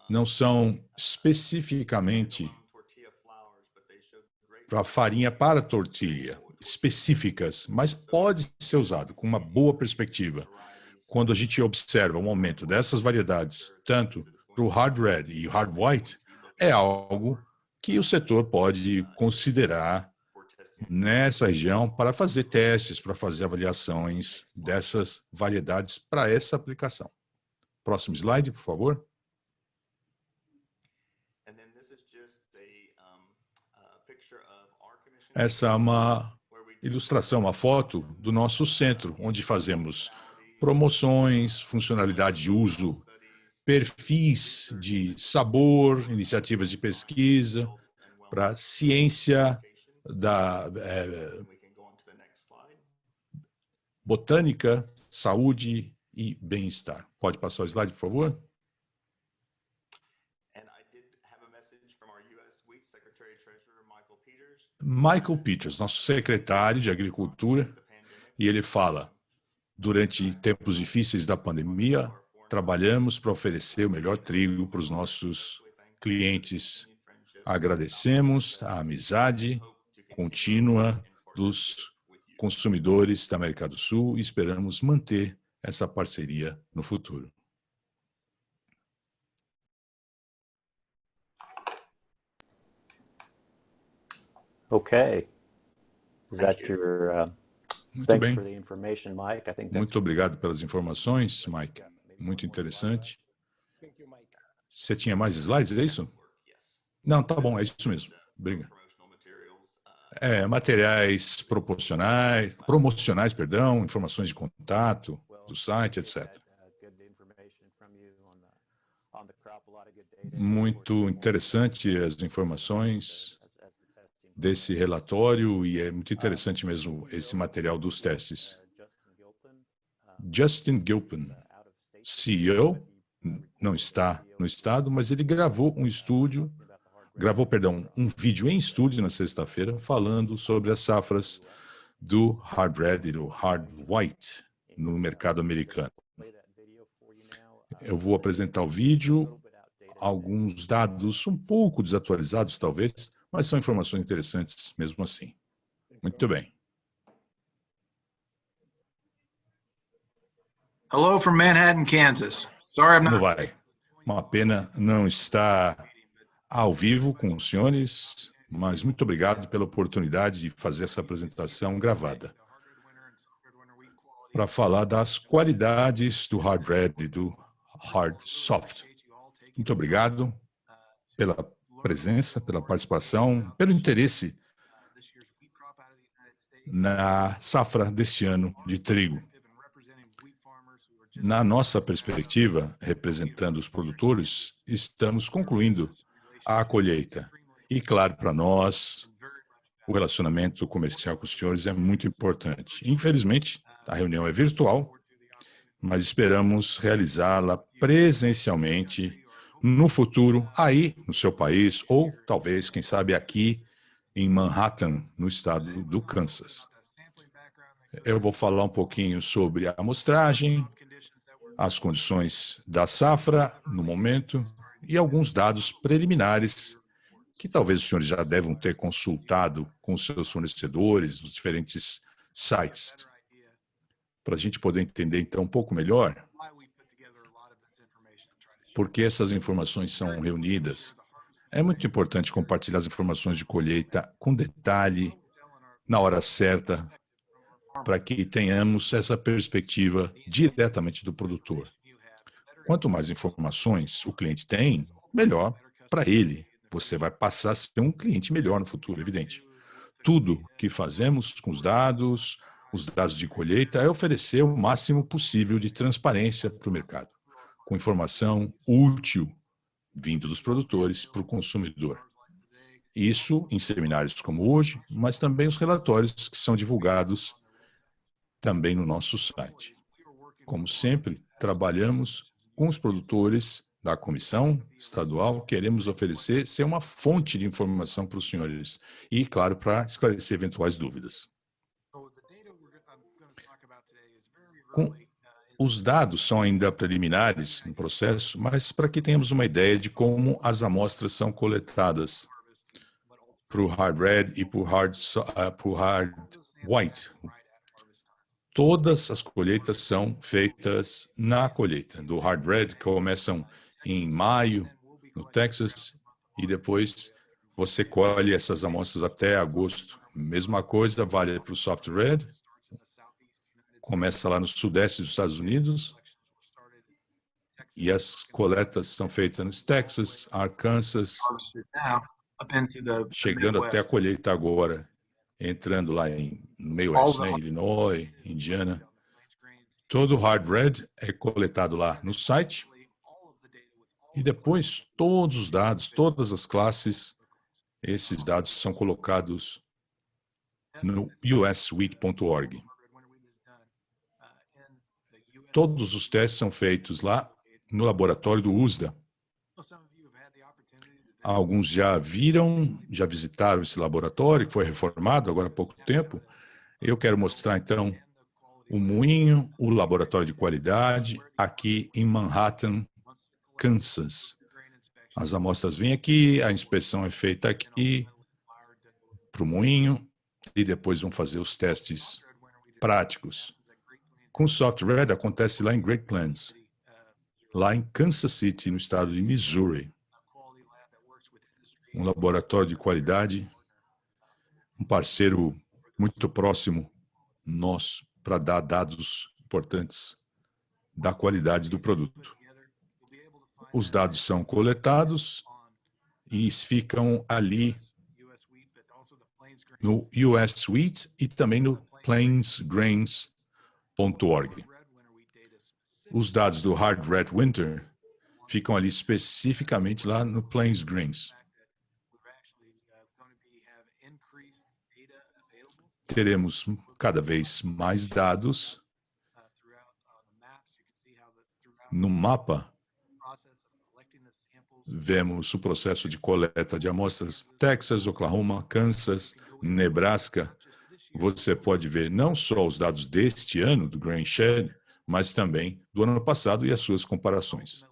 não são especificamente para farinha para tortilha, específicas, mas pode ser usado com uma boa perspectiva. Quando a gente observa um aumento dessas variedades, tanto para o Hard Red e o Hard White, é algo que o setor pode considerar nessa região para fazer testes, para fazer avaliações dessas variedades para essa aplicação. Próximo slide, por favor. Essa é uma ilustração, uma foto do nosso centro, onde fazemos promoções, funcionalidade de uso, perfis de sabor, iniciativas de pesquisa, para ciência da botânica, saúde e bem-estar. Pode passar o slide, por favor? Michael Peters, nosso secretário de Agricultura, e ele fala: durante tempos difíceis da pandemia, trabalhamos para oferecer o melhor trigo para os nossos clientes. Agradecemos a amizade contínua dos consumidores da América do Sul e esperamos manter essa parceria no futuro. Okay. Is that your Muito bem. Muito obrigado pelas informações, Mike. Muito interessante. Você tinha mais slides, é isso? Não, tá bom, é isso mesmo. Obrigado. Materiais promocionais, informações de contato do site, etc. Muito interessante as informações desse relatório e é muito interessante mesmo esse material dos testes. Justin Gilpin, CEO, não está no estado, mas ele gravou um vídeo em estúdio na sexta-feira falando sobre as safras do Hard Red e do Hard White no mercado americano. Eu vou apresentar o vídeo, alguns dados um pouco desatualizados talvez, mas são informações interessantes mesmo assim. Muito bem. Hello from Manhattan, Kansas. Sorry I'm Como not... vai? Uma pena não estar ao vivo com os senhores, mas muito obrigado pela oportunidade de fazer essa apresentação gravada para falar das qualidades do Hard Red e do Hard Soft. Muito obrigado pela presença, pela participação, pelo interesse na safra desse ano de trigo. Na nossa perspectiva, representando os produtores, estamos concluindo a colheita. E, claro, para nós, o relacionamento comercial com os senhores é muito importante. Infelizmente, a reunião é virtual, mas esperamos realizá-la presencialmente no futuro, aí no seu país, ou talvez, quem sabe, aqui em Manhattan, no estado do Kansas. Eu vou falar um pouquinho sobre a amostragem, as condições da safra no momento e alguns dados preliminares que talvez os senhores já devam ter consultado com os seus fornecedores, nos diferentes sites, para a gente poder entender, então, um pouco melhor por que essas informações são reunidas. É muito importante compartilhar as informações de colheita com detalhe, na hora certa, para que tenhamos essa perspectiva diretamente do produtor. Quanto mais informações o cliente tem, melhor para ele. Você vai passar a ser um cliente melhor no futuro, evidente. Tudo que fazemos com os dados de colheita, é oferecer o máximo possível de transparência para o mercado, com informação útil vindo dos produtores para o consumidor. Isso em seminários como hoje, mas também os relatórios que são divulgados também no nosso site. Como sempre, trabalhamos com os produtores da comissão estadual, queremos oferecer ser uma fonte de informação para os senhores e, claro, para esclarecer eventuais dúvidas. Os dados são ainda preliminares no processo, mas para que tenhamos uma ideia de como as amostras são coletadas para o hard red e para o hard white. Todas as colheitas são feitas na colheita. Do hard red, que começam em maio, no Texas, e depois você colhe essas amostras até agosto. Mesma coisa vale para o soft red. Começa lá no sudeste dos Estados Unidos. E as coletas são feitas no Texas, Arkansas, chegando até a colheita agora, entrando lá no meio oeste, né? Illinois, Indiana. Todo o hard red é coletado lá no site. E depois todos os dados, todas as classes, esses dados são colocados no uswheat.org. Todos os testes são feitos lá no laboratório do USDA. Alguns já visitaram esse laboratório, que foi reformado agora há pouco tempo. Eu quero mostrar, então, o moinho, o laboratório de qualidade, aqui em Manhattan, Kansas. As amostras vêm aqui, a inspeção é feita aqui, para o moinho, e depois vão fazer os testes práticos. Com soft red acontece lá em Great Plains, lá em Kansas City, no estado de Missouri. Um laboratório de qualidade, um parceiro muito próximo nosso para dar dados importantes da qualidade do produto. Os dados são coletados e ficam ali no US Wheat e também no plainsgrains.org. Os dados do Hard Red Winter ficam ali especificamente lá no Plains Grains. Teremos cada vez mais dados. No mapa, vemos o processo de coleta de amostras Texas, Oklahoma, Kansas, Nebraska. Você pode ver não só os dados deste ano, do Grain Shed, mas também do ano passado e as suas comparações.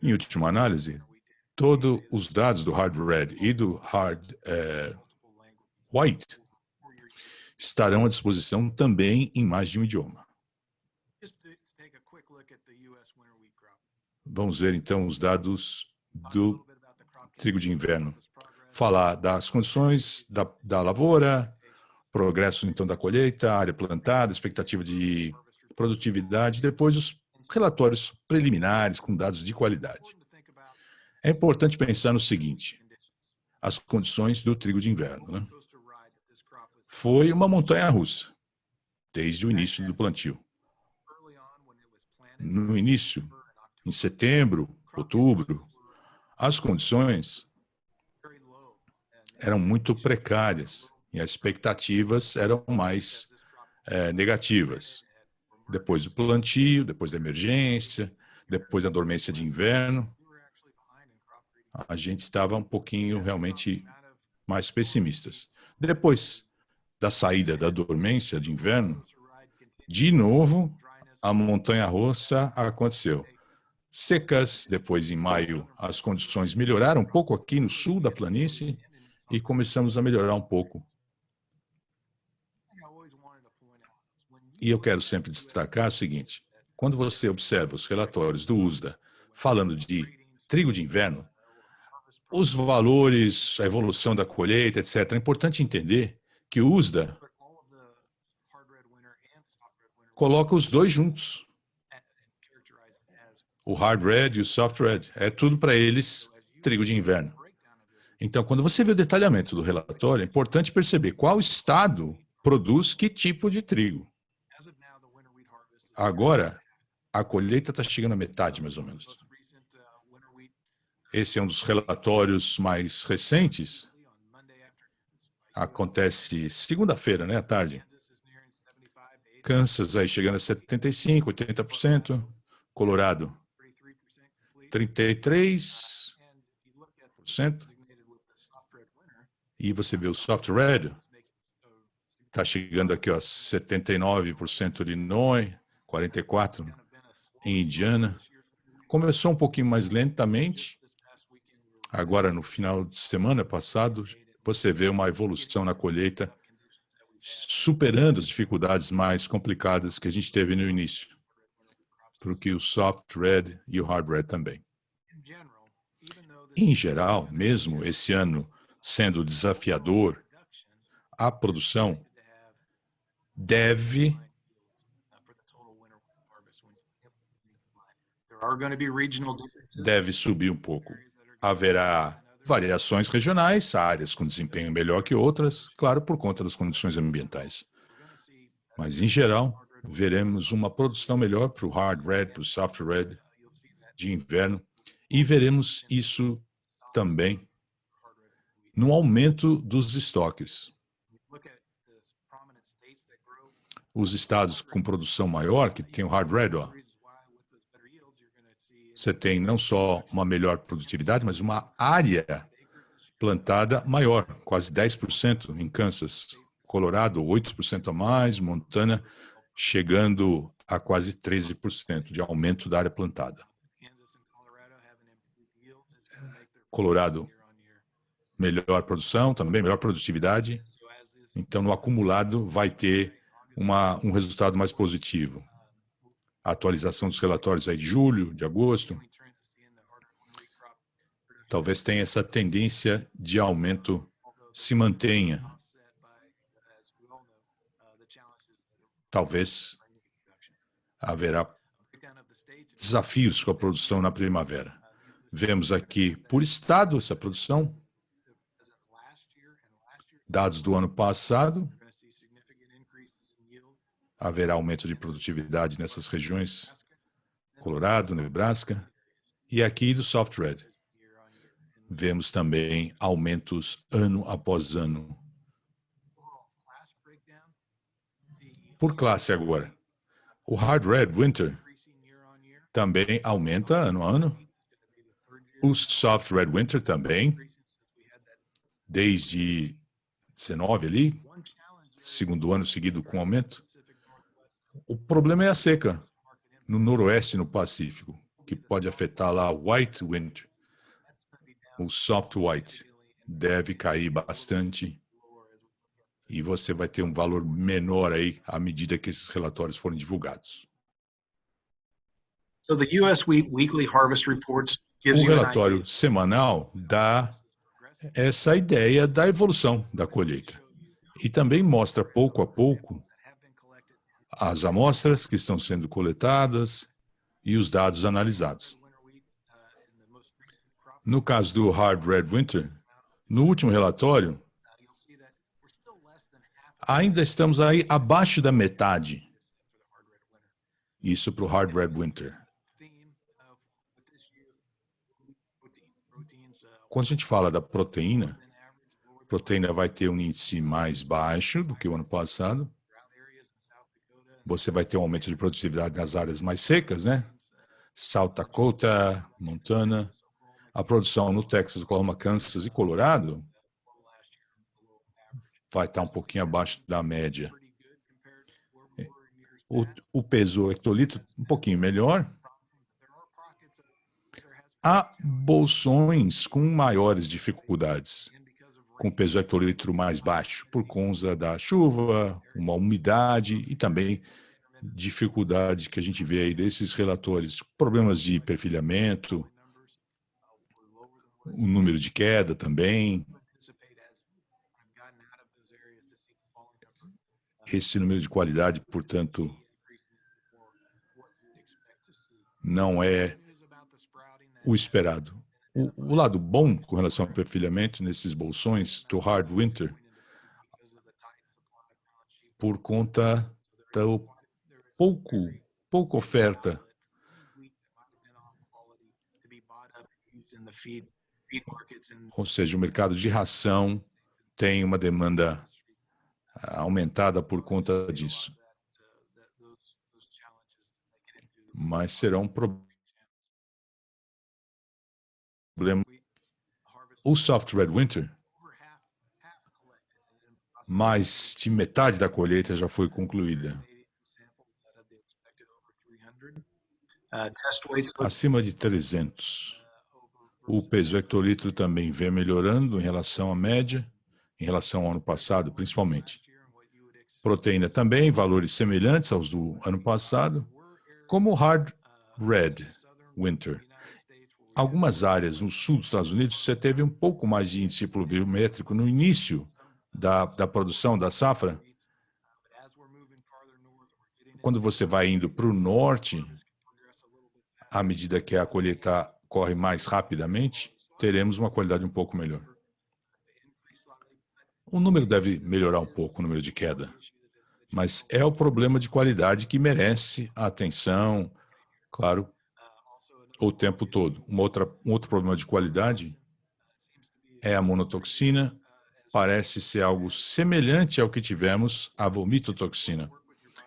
Em última análise, todos os dados do Hard Red e do Hard White estarão à disposição também em mais de um idioma. Vamos ver, então, os dados do trigo de inverno. Falar das condições da lavoura, progresso, então, da colheita, área plantada, expectativa de produtividade, depois os relatórios preliminares com dados de qualidade. É importante pensar no seguinte, as condições do trigo de inverno, né? Foi uma montanha-russa, desde o início do plantio. No início, em setembro, outubro, as condições eram muito precárias e as expectativas eram mais negativas. Depois do plantio, depois da emergência, depois da dormência de inverno, a gente estava um pouquinho realmente mais pessimistas. Depois da saída da dormência de inverno, de novo, a montanha-russa aconteceu. Secas, depois em maio, as condições melhoraram um pouco aqui no sul da planície e começamos a melhorar um pouco. E eu quero sempre destacar o seguinte, quando você observa os relatórios do USDA falando de trigo de inverno, os valores, a evolução da colheita, etc., é importante entender que o USDA coloca os dois juntos. O hard red e o soft red. É tudo para eles trigo de inverno. Então, quando você vê o detalhamento do relatório, é importante perceber qual estado produz que tipo de trigo. Agora, a colheita está chegando à metade, mais ou menos. Esse é um dos relatórios mais recentes. Acontece segunda-feira, né, à tarde. Kansas aí chegando a 75%, 80%. Colorado, 33%. E você vê o soft red, está chegando aqui, ó, 79% de Illinois, 44% em Indiana. Começou um pouquinho mais lentamente. Agora, no final de semana passado, você vê uma evolução na colheita, superando as dificuldades mais complicadas que a gente teve no início, porque o soft red e o hard red também. Em geral, mesmo esse ano sendo desafiador, a produção deve subir um pouco. Haverá variações regionais, áreas com desempenho melhor que outras, claro, por conta das condições ambientais. Mas, em geral, veremos uma produção melhor para o hard red, para o soft red de inverno, e veremos isso também no aumento dos estoques. Os estados com produção maior, que tem o hard red, ó, você tem não só uma melhor produtividade, mas uma área plantada maior, quase 10% em Kansas. Colorado, 8% a mais, Montana chegando a quase 13% de aumento da área plantada. Colorado, melhor produção, também melhor produtividade. Então, no acumulado, vai ter um resultado mais positivo. A atualização dos relatórios aí de julho, de agosto, talvez tenha essa tendência de aumento se mantenha. Talvez haverá desafios com a produção na primavera. Vemos aqui, por estado, essa produção. Dados do ano passado. Haverá aumento de produtividade nessas regiões. Colorado, Nebraska. E aqui do soft red. Vemos também aumentos ano após ano. Por classe agora. O hard red winter também aumenta ano a ano. O soft red winter também, desde 19 ali, segundo ano seguido com aumento. O problema é a seca no noroeste e no Pacífico, que pode afetar lá o white winter. O soft white deve cair bastante e você vai ter um valor menor aí à medida que esses relatórios forem divulgados. So the US weekly harvest reports gives O you an relatório semanal dá essa ideia da evolução da colheita e também mostra pouco a pouco as amostras que estão sendo coletadas e os dados analisados. No caso do hard red winter, no último relatório, ainda estamos aí abaixo da metade. Isso para o hard red winter. Quando a gente fala da proteína, proteína vai ter um índice mais baixo do que o ano passado. Você vai ter um aumento de produtividade nas áreas mais secas, né? South Dakota, Montana. A produção no Texas, Oklahoma, Kansas e Colorado vai estar um pouquinho abaixo da média. O peso hectolitro um pouquinho melhor. Há bolsões com maiores dificuldades, com peso hectolitro mais baixo, por conta da chuva, uma umidade e também dificuldade que a gente vê aí desses relatórios, problemas de perfilhamento, o número de queda também. Esse número de qualidade, portanto, não é o esperado. O lado bom com relação ao perfilhamento nesses bolsões do hard winter, por conta da pouca oferta, ou seja, o mercado de ração tem uma demanda aumentada por conta disso. Mas será um problema. O soft red winter, mais de metade da colheita já foi concluída. Acima de 300. O peso hectolitro também vem melhorando em relação à média, em relação ao ano passado, principalmente. Proteína também, valores semelhantes aos do ano passado, como o hard red winter. Algumas áreas no sul dos Estados Unidos, você teve um pouco mais de índice pluviométrico no início da produção, da safra. Quando você vai indo para o norte, à medida que a colheita corre mais rapidamente, teremos uma qualidade um pouco melhor. O número deve melhorar um pouco, o número de queda, mas é o problema de qualidade que merece a atenção, claro, o tempo todo. Um outro problema de qualidade é a monotoxina. Parece ser algo semelhante ao que tivemos a vomitotoxina.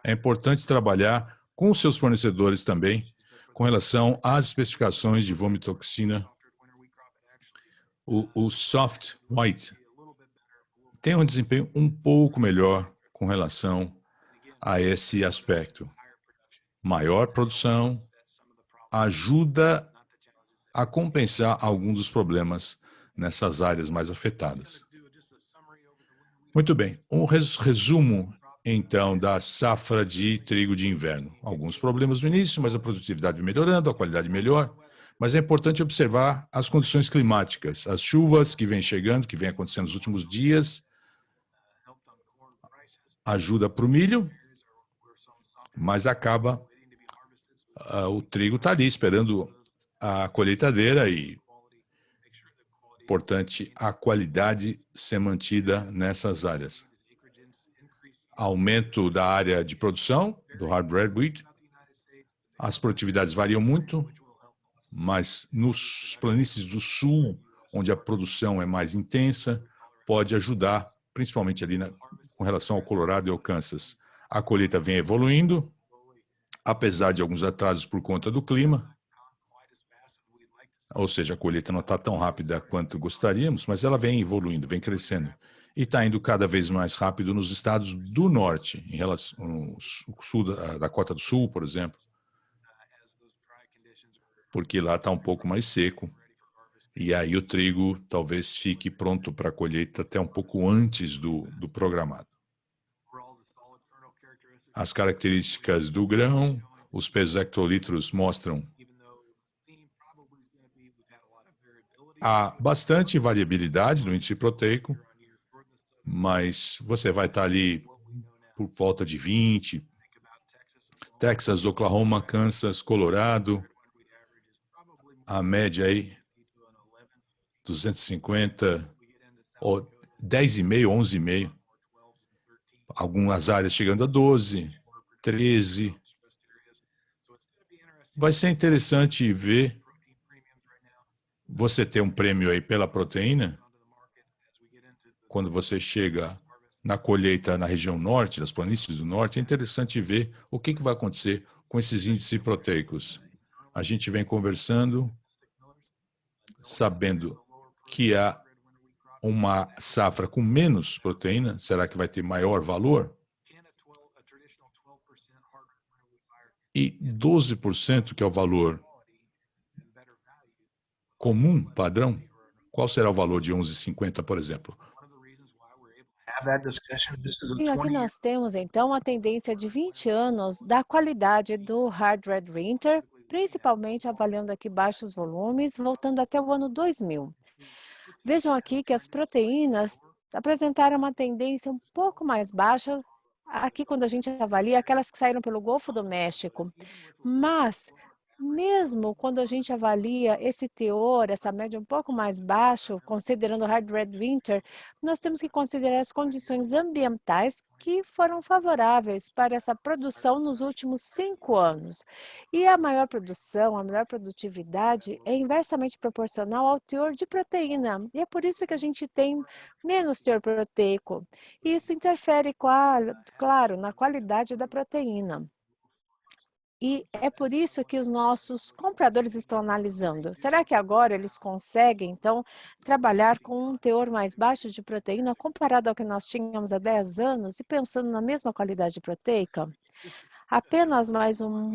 É importante trabalhar com os seus fornecedores também com relação às especificações de vomitoxina. O soft white tem um desempenho um pouco melhor com relação a esse aspecto. Maior produção ajuda a compensar alguns dos problemas nessas áreas mais afetadas. Muito bem, um resumo, então, da safra de trigo de inverno. Alguns problemas no início, mas a produtividade melhorando, a qualidade melhor. Mas é importante observar as condições climáticas, as chuvas que vêm chegando, que vêm acontecendo nos últimos dias, ajuda para o milho, mas acaba, o trigo está ali esperando a colheitadeira e, importante, a qualidade ser mantida nessas áreas. Aumento da área de produção do hard red wheat. As produtividades variam muito, mas nos planícies do sul, onde a produção é mais intensa, pode ajudar, principalmente ali com relação ao Colorado e ao Kansas. A colheita vem evoluindo, apesar de alguns atrasos por conta do clima. Ou seja, a colheita não está tão rápida quanto gostaríamos, mas ela vem evoluindo, vem crescendo. E está indo cada vez mais rápido nos estados do norte, em relação ao sul, da Dakota do Sul, por exemplo, porque lá está um pouco mais seco. E aí o trigo talvez fique pronto para a colheita até um pouco antes do programado. As características do grão, os pesos hectolitros mostram há bastante variabilidade no índice proteico, mas você vai estar ali por volta de 20. Texas, Oklahoma, Kansas, Colorado, a média aí 250, ou 10,5, 11,5. Algumas áreas chegando a 12, 13. Vai ser interessante ver você ter um prêmio aí pela proteína quando você chega na colheita na região norte, das planícies do norte, é interessante ver o que vai acontecer com esses índices proteicos. A gente vem conversando, sabendo que há uma safra com menos proteína, será que vai ter maior valor? E 12%, que é o valor comum, padrão, qual será o valor de 11,50, por exemplo? Have that discussion. This is a E aqui 20-year. nós temos, então, a tendência de 20 anos da qualidade do Hard Red Winter, principalmente avaliando aqui baixos volumes, voltando até o ano 2000. Vejam aqui que as proteínas apresentaram uma tendência um pouco mais baixa, aqui quando a gente avalia aquelas que saíram pelo Golfo do México. Mas, mesmo quando a gente avalia esse teor, essa média um pouco mais baixo, considerando o Hard Red Winter, nós temos que considerar as condições ambientais que foram favoráveis para essa produção nos últimos 5 anos. E a maior produção, a melhor produtividade é inversamente proporcional ao teor de proteína. E é por isso que a gente tem menos teor proteico. E isso interfere, claro, na qualidade da proteína. E é por isso que os nossos compradores estão analisando. Será que agora eles conseguem, então, trabalhar com um teor mais baixo de proteína comparado ao que nós tínhamos há 10 anos e pensando na mesma qualidade proteica? Apenas mais um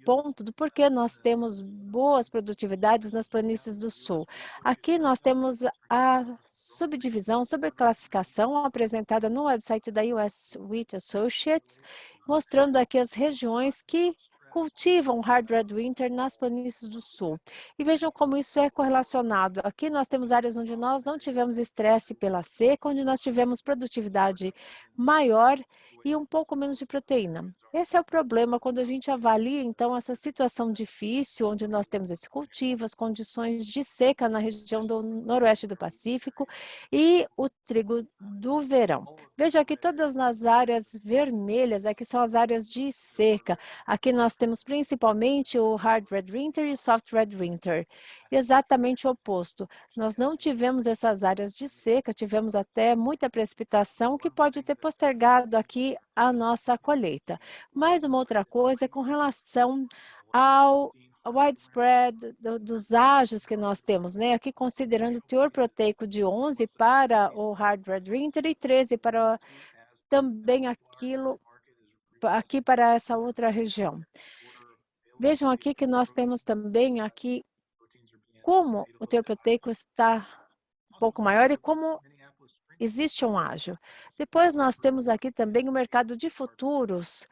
ponto do porquê nós temos boas produtividades nas planícies do sul. Aqui nós temos a subdivisão, subclassificação apresentada no website da US Wheat Associates, mostrando aqui as regiões que cultivam Hard Red Winter nas planícies do sul. E vejam como isso é correlacionado. Aqui nós temos áreas onde nós não tivemos estresse pela seca, onde nós tivemos produtividade maior e um pouco menos de proteína. Esse é o problema quando a gente avalia, então, essa situação difícil, onde nós temos esse cultivo, as condições de seca na região do noroeste do Pacífico e o trigo do verão. Veja aqui todas as áreas vermelhas, aqui são as áreas de seca. Aqui nós temos principalmente o Hard Red Winter e o Soft Red Winter. Exatamente o oposto. Nós não tivemos essas áreas de seca, tivemos até muita precipitação que pode ter postergado aqui a nossa colheita. Mais uma outra coisa é com relação ao widespread dos ágios que nós temos, né? Aqui considerando o teor proteico de 11 para o Hard Red Winter e 13 para também aqui para essa outra região. Vejam aqui que nós temos também aqui como o teor proteico está um pouco maior e como existe um ágio. Depois nós temos aqui também o mercado de futuros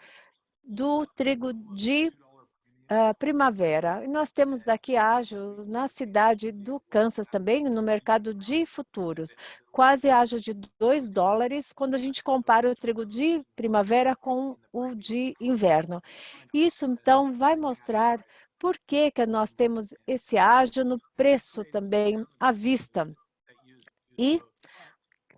do trigo de primavera. E nós temos daqui ágios na cidade do Kansas também, no mercado de futuros. Quase ágio de $2 quando a gente compara o trigo de primavera com o de inverno. Isso, então, vai mostrar por que nós temos esse ágio no preço também à vista. E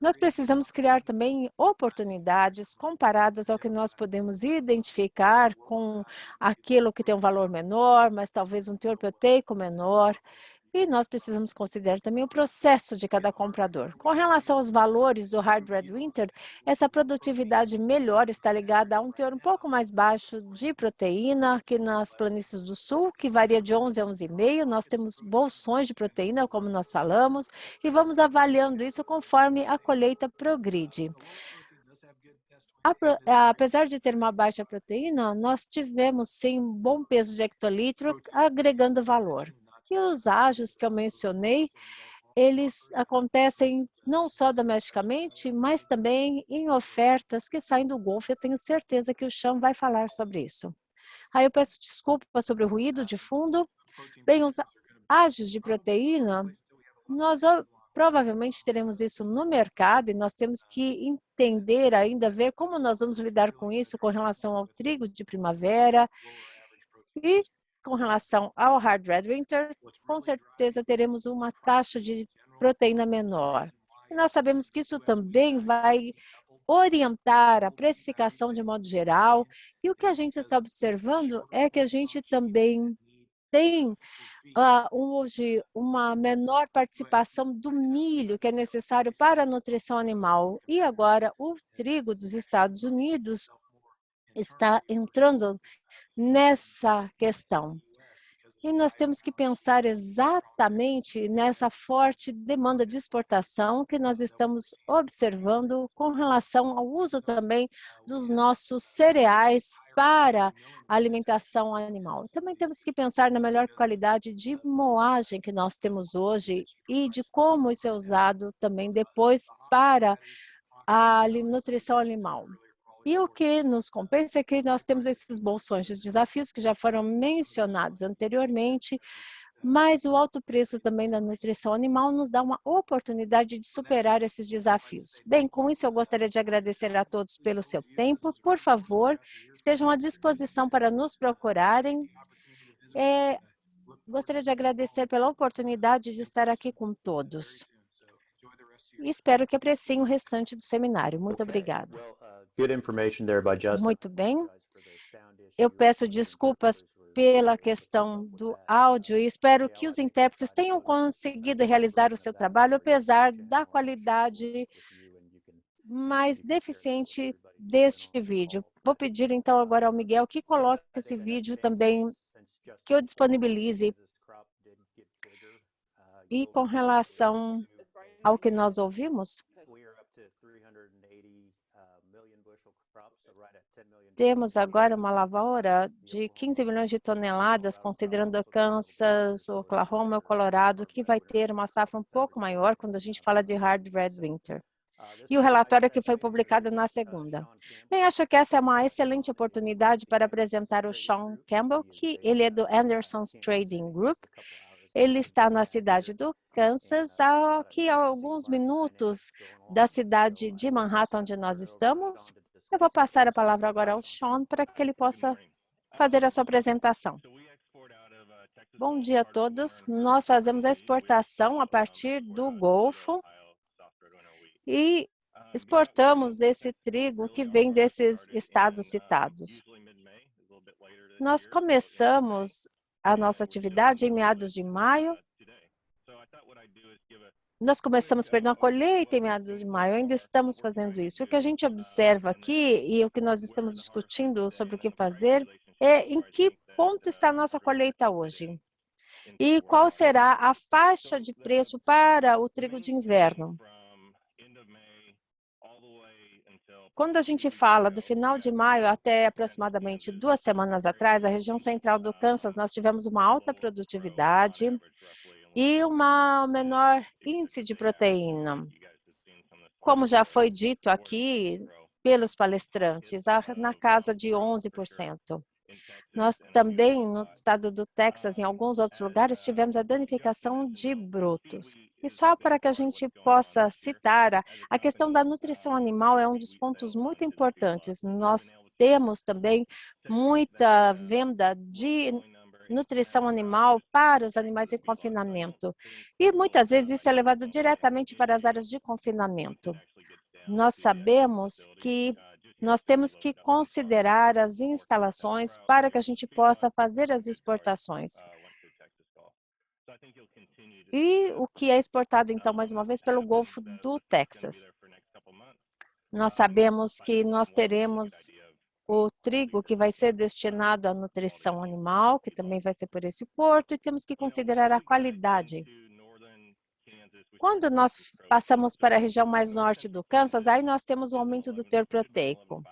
nós precisamos criar também oportunidades comparadas ao que nós podemos identificar com aquilo que tem um valor menor, mas talvez um teor proteico menor. E nós precisamos considerar também o processo de cada comprador. Com relação aos valores do Hard Red Winter, essa produtividade melhor está ligada a um teor um pouco mais baixo de proteína aqui nas planícies do sul, que varia de 11 a 11,5. Nós temos bolsões de proteína, como nós falamos, e vamos avaliando isso conforme a colheita progride. Apesar de ter uma baixa proteína, nós tivemos sim um bom peso de hectolitro, agregando valor. E os ágios que eu mencionei, eles acontecem não só domesticamente, mas também em ofertas que saem do Golfo. Eu tenho certeza que o Sean vai falar sobre isso. Aí eu peço desculpa sobre o ruído de fundo. Bem, os ágios de proteína, nós provavelmente teremos isso no mercado e nós temos que entender ainda, ver como nós vamos lidar com isso com relação ao trigo de primavera e com relação ao Hard Red Winter, com certeza teremos uma taxa de proteína menor. E nós sabemos que isso também vai orientar a precificação de modo geral. E o que a gente está observando é que a gente também tem hoje uma menor participação do milho que é necessário para a nutrição animal. E agora o trigo dos Estados Unidos está entrando nessa questão. E nós temos que pensar exatamente nessa forte demanda de exportação que nós estamos observando com relação ao uso também dos nossos cereais para a alimentação animal. Também temos que pensar na melhor qualidade de moagem que nós temos hoje e de como isso é usado também depois para a nutrição animal. E o que nos compensa é que nós temos esses bolsões de desafios que já foram mencionados anteriormente, mas o alto preço também da nutrição animal nos dá uma oportunidade de superar esses desafios. Bem, com isso eu gostaria de agradecer a todos pelo seu tempo. Por favor, estejam à disposição para nos procurarem. Gostaria de agradecer pela oportunidade de estar aqui com todos. E espero que apreciem o restante do seminário. Muito obrigada. Muito bem. Eu peço desculpas pela questão do áudio e espero que os intérpretes tenham conseguido realizar o seu trabalho, apesar da qualidade mais deficiente deste vídeo. Vou pedir então agora ao Miguel que coloque esse vídeo também, que eu disponibilize. E com relação ao que nós ouvimos, temos agora uma lavoura de 15 milhões de toneladas, considerando Kansas, Oklahoma e Colorado, que vai ter uma safra um pouco maior quando a gente fala de Hard Red Winter. E o relatório que foi publicado na segunda. Bem, acho que essa é uma excelente oportunidade para apresentar o Sean Campbell, que ele é do Anderson's Trading Group. Ele está na cidade do Kansas, aqui a alguns minutos da cidade de Manhattan, onde nós estamos. Eu vou passar a palavra agora ao Sean para que ele possa fazer a sua apresentação. Bom dia a todos. Nós fazemos a exportação a partir do Golfo e exportamos esse trigo que vem desses estados citados. Nós começamos a nossa atividade em meados de maio. Nós começamos, a colheita em meados de maio, ainda estamos fazendo isso. O que a gente observa aqui e o que nós estamos discutindo sobre o que fazer é em que ponto está a nossa colheita hoje e qual será a faixa de preço para o trigo de inverno. Quando a gente fala do final de maio até aproximadamente 2 semanas atrás, a região central do Kansas, nós tivemos uma alta produtividade e uma menor índice de proteína. Como já foi dito aqui pelos palestrantes, na casa de 11%. Nós também, no estado do Texas, em alguns outros lugares, tivemos a danificação de brotos. E só para que a gente possa citar, a questão da nutrição animal é um dos pontos muito importantes. Nós temos também muita venda de nutrição animal para os animais em confinamento. E muitas vezes isso é levado diretamente para as áreas de confinamento. Nós sabemos que nós temos que considerar as instalações para que a gente possa fazer as exportações. E o que é exportado, então, mais uma vez, pelo Golfo do Texas. Nós sabemos que nós teremos o trigo que vai ser destinado à nutrição animal, que também vai ser por esse porto, e temos que considerar a qualidade. Quando nós passamos para a região mais norte do Kansas, aí nós temos o aumento do teor proteico.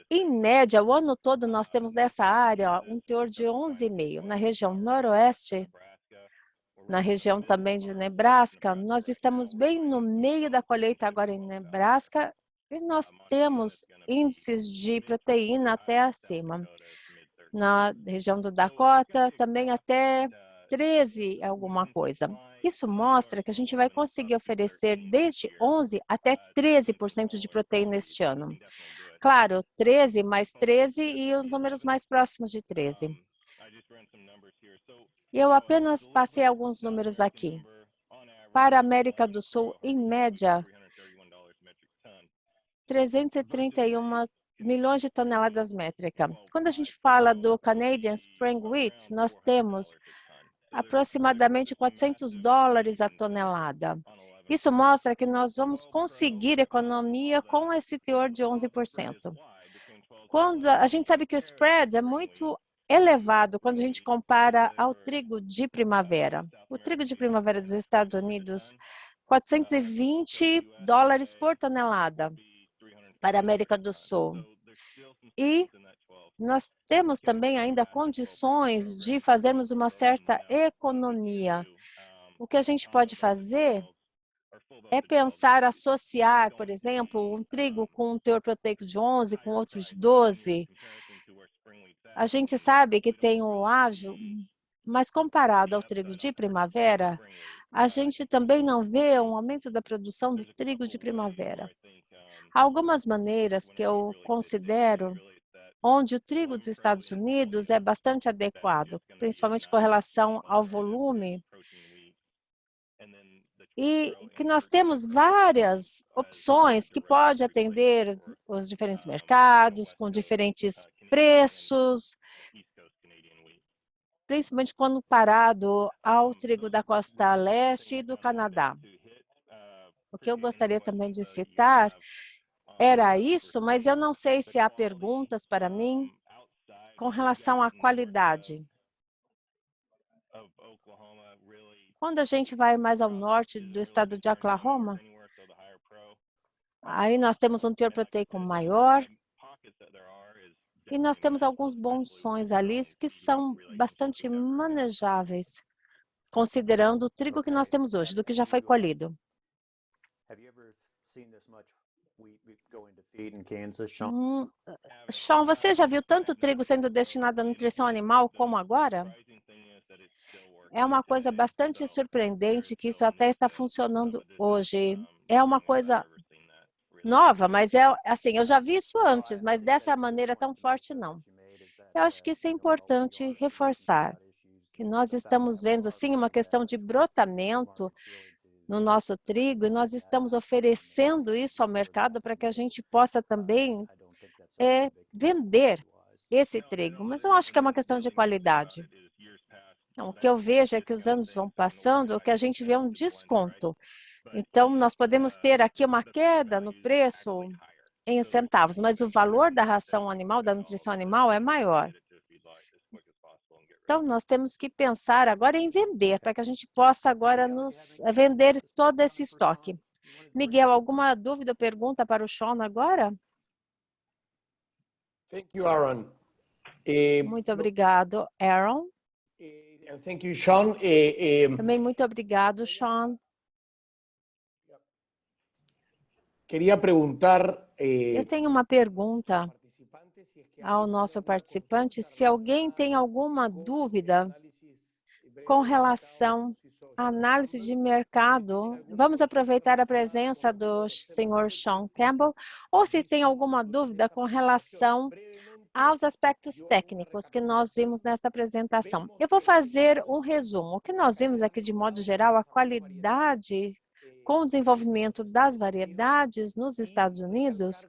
Em média, o ano todo nós temos nessa área um teor de 11,5. Na região noroeste, na região também de Nebraska, nós estamos bem no meio da colheita agora em Nebraska e nós temos índices de proteína até acima. Na região do Dakota, também até 13 alguma coisa. Isso mostra que a gente vai conseguir oferecer desde 11% até 13% de proteína este ano. Claro, 13 mais 13 e os números mais próximos de 13. Eu apenas passei alguns números aqui. Para a América do Sul, em média, 331 milhões de toneladas métricas. Quando a gente fala do Canadian Spring Wheat, nós temos aproximadamente $400 a tonelada. Isso mostra que nós vamos conseguir economia com esse teor de 11%. Quando a gente sabe que o spread é muito elevado quando a gente compara ao trigo de primavera. O trigo de primavera dos Estados Unidos, $420 por tonelada para a América do Sul. E nós temos também ainda condições de fazermos uma certa economia. O que a gente pode fazer é pensar, associar, por exemplo, um trigo com um teor proteico de 11, com outro de 12. A gente sabe que tem o ágio, mas comparado ao trigo de primavera, a gente também não vê um aumento da produção do trigo de primavera. Há algumas maneiras que eu considero onde o trigo dos Estados Unidos é bastante adequado, principalmente com relação ao volume, e que nós temos várias opções que podem atender os diferentes mercados, com diferentes preços, principalmente quando comparado ao trigo da costa leste e do Canadá. O que eu gostaria também de citar era isso, mas eu não sei se há perguntas para mim com relação à qualidade. Quando a gente vai mais ao norte do estado de Oklahoma, aí nós temos um teor proteico maior e nós temos alguns bons sons ali que são bastante manejáveis, considerando o trigo que nós temos hoje, do que já foi colhido. Sean, você já viu tanto trigo sendo destinado à nutrição animal como agora? É uma coisa bastante surpreendente que isso até está funcionando hoje. É uma coisa nova, mas é assim, eu já vi isso antes, mas dessa maneira tão forte não. Eu acho que isso é importante reforçar, que nós estamos vendo sim uma questão de brotamento no nosso trigo e nós estamos oferecendo isso ao mercado para que a gente possa também vender esse trigo, mas eu acho que é uma questão de qualidade. Então, o que eu vejo é que os anos vão passando, o que a gente vê é um desconto. Então, nós podemos ter aqui uma queda no preço em centavos, mas o valor da ração animal, da nutrição animal é maior. Então, nós temos que pensar agora em vender, para que a gente possa agora nos vender todo esse estoque. Miguel, alguma dúvida ou pergunta para o Sean agora? Thank you, Aaron. Muito obrigado, Aaron. And thank you, Sean. Também muito obrigado, Sean. Queria perguntar. Eu tenho uma pergunta ao nosso participante, se alguém tem alguma dúvida com relação à análise de mercado. Vamos aproveitar a presença do senhor Sean Campbell, ou se tem alguma dúvida com relação aos aspectos técnicos que nós vimos nessa apresentação. Eu vou fazer um resumo. O que nós vimos aqui, de modo geral, a qualidade com o desenvolvimento das variedades nos Estados Unidos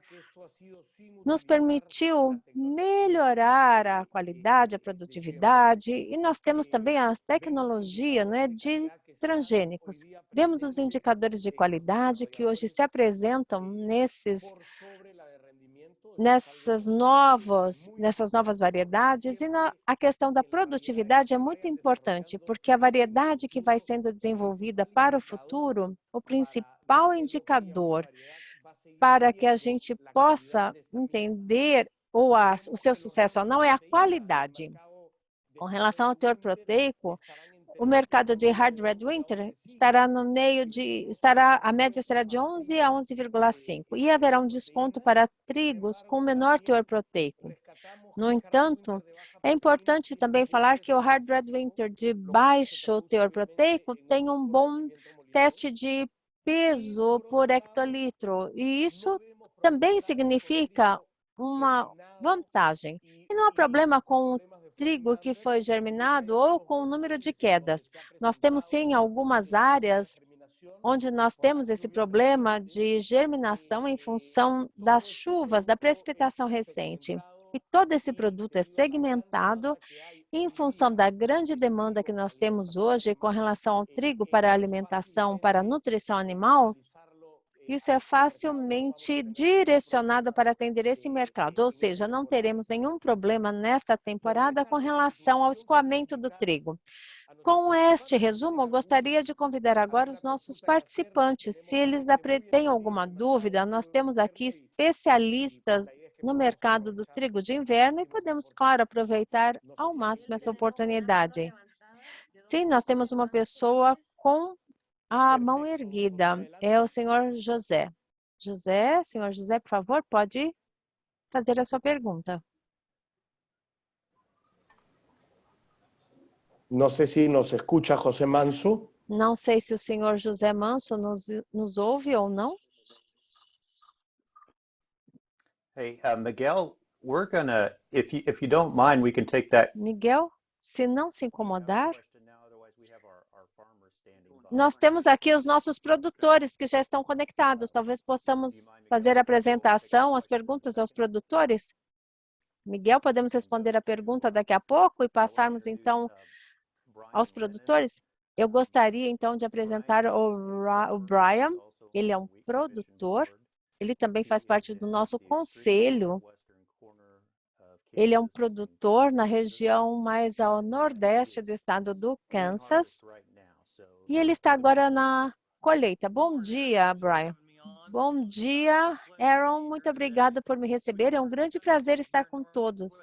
nos permitiu melhorar a qualidade, a produtividade, e nós temos também a tecnologia, de transgênicos. Vemos os indicadores de qualidade que hoje se apresentam nessas novas variedades, e a questão da produtividade é muito importante, porque a variedade que vai sendo desenvolvida para o futuro, o principal indicador para que a gente possa entender o seu sucesso ou não é a qualidade. Com relação ao teor proteico, o mercado de Hard Red Winter estará a média será de 11 a 11,5 e haverá um desconto para trigos com menor teor proteico. No entanto, é importante também falar que o Hard Red Winter de baixo teor proteico tem um bom teste de peso por hectolitro, e isso também significa uma vantagem. E não há problema com o trigo que foi germinado ou com o número de quedas. Nós temos, sim, algumas áreas onde nós temos esse problema de germinação em função das chuvas, da precipitação recente. E todo esse produto é segmentado em função da grande demanda que nós temos hoje com relação ao trigo para alimentação, para nutrição animal. Isso é facilmente direcionado para atender esse mercado, ou seja, não teremos nenhum problema nesta temporada com relação ao escoamento do trigo. Com este resumo, eu gostaria de convidar agora os nossos participantes. Se eles têm alguma dúvida, nós temos aqui especialistas no mercado do trigo de inverno e podemos, claro, aproveitar ao máximo essa oportunidade. Sim, nós temos uma pessoa com a mão erguida. É o senhor José. Senhor José, por favor, pode fazer a sua pergunta. No sé si nos escucha José Manso. Não sei se o senhor José Manso nos ouve ou não. Hey, Miguel, we're gonna, if you don't mind, we can take that. Miguel, se não se incomodar, nós temos aqui os nossos produtores que já estão conectados. Talvez possamos fazer a apresentação, as perguntas aos produtores. Miguel, podemos responder a pergunta daqui a pouco e passarmos então aos produtores? Eu gostaria então de apresentar o Brian. Ele é um produtor. Ele também faz parte do nosso conselho. Ele é um produtor na região mais ao nordeste do estado do Kansas. E ele está agora na colheita. Bom dia, Brian. Bom dia, Aaron. Muito obrigada por me receber. É um grande prazer estar com todos.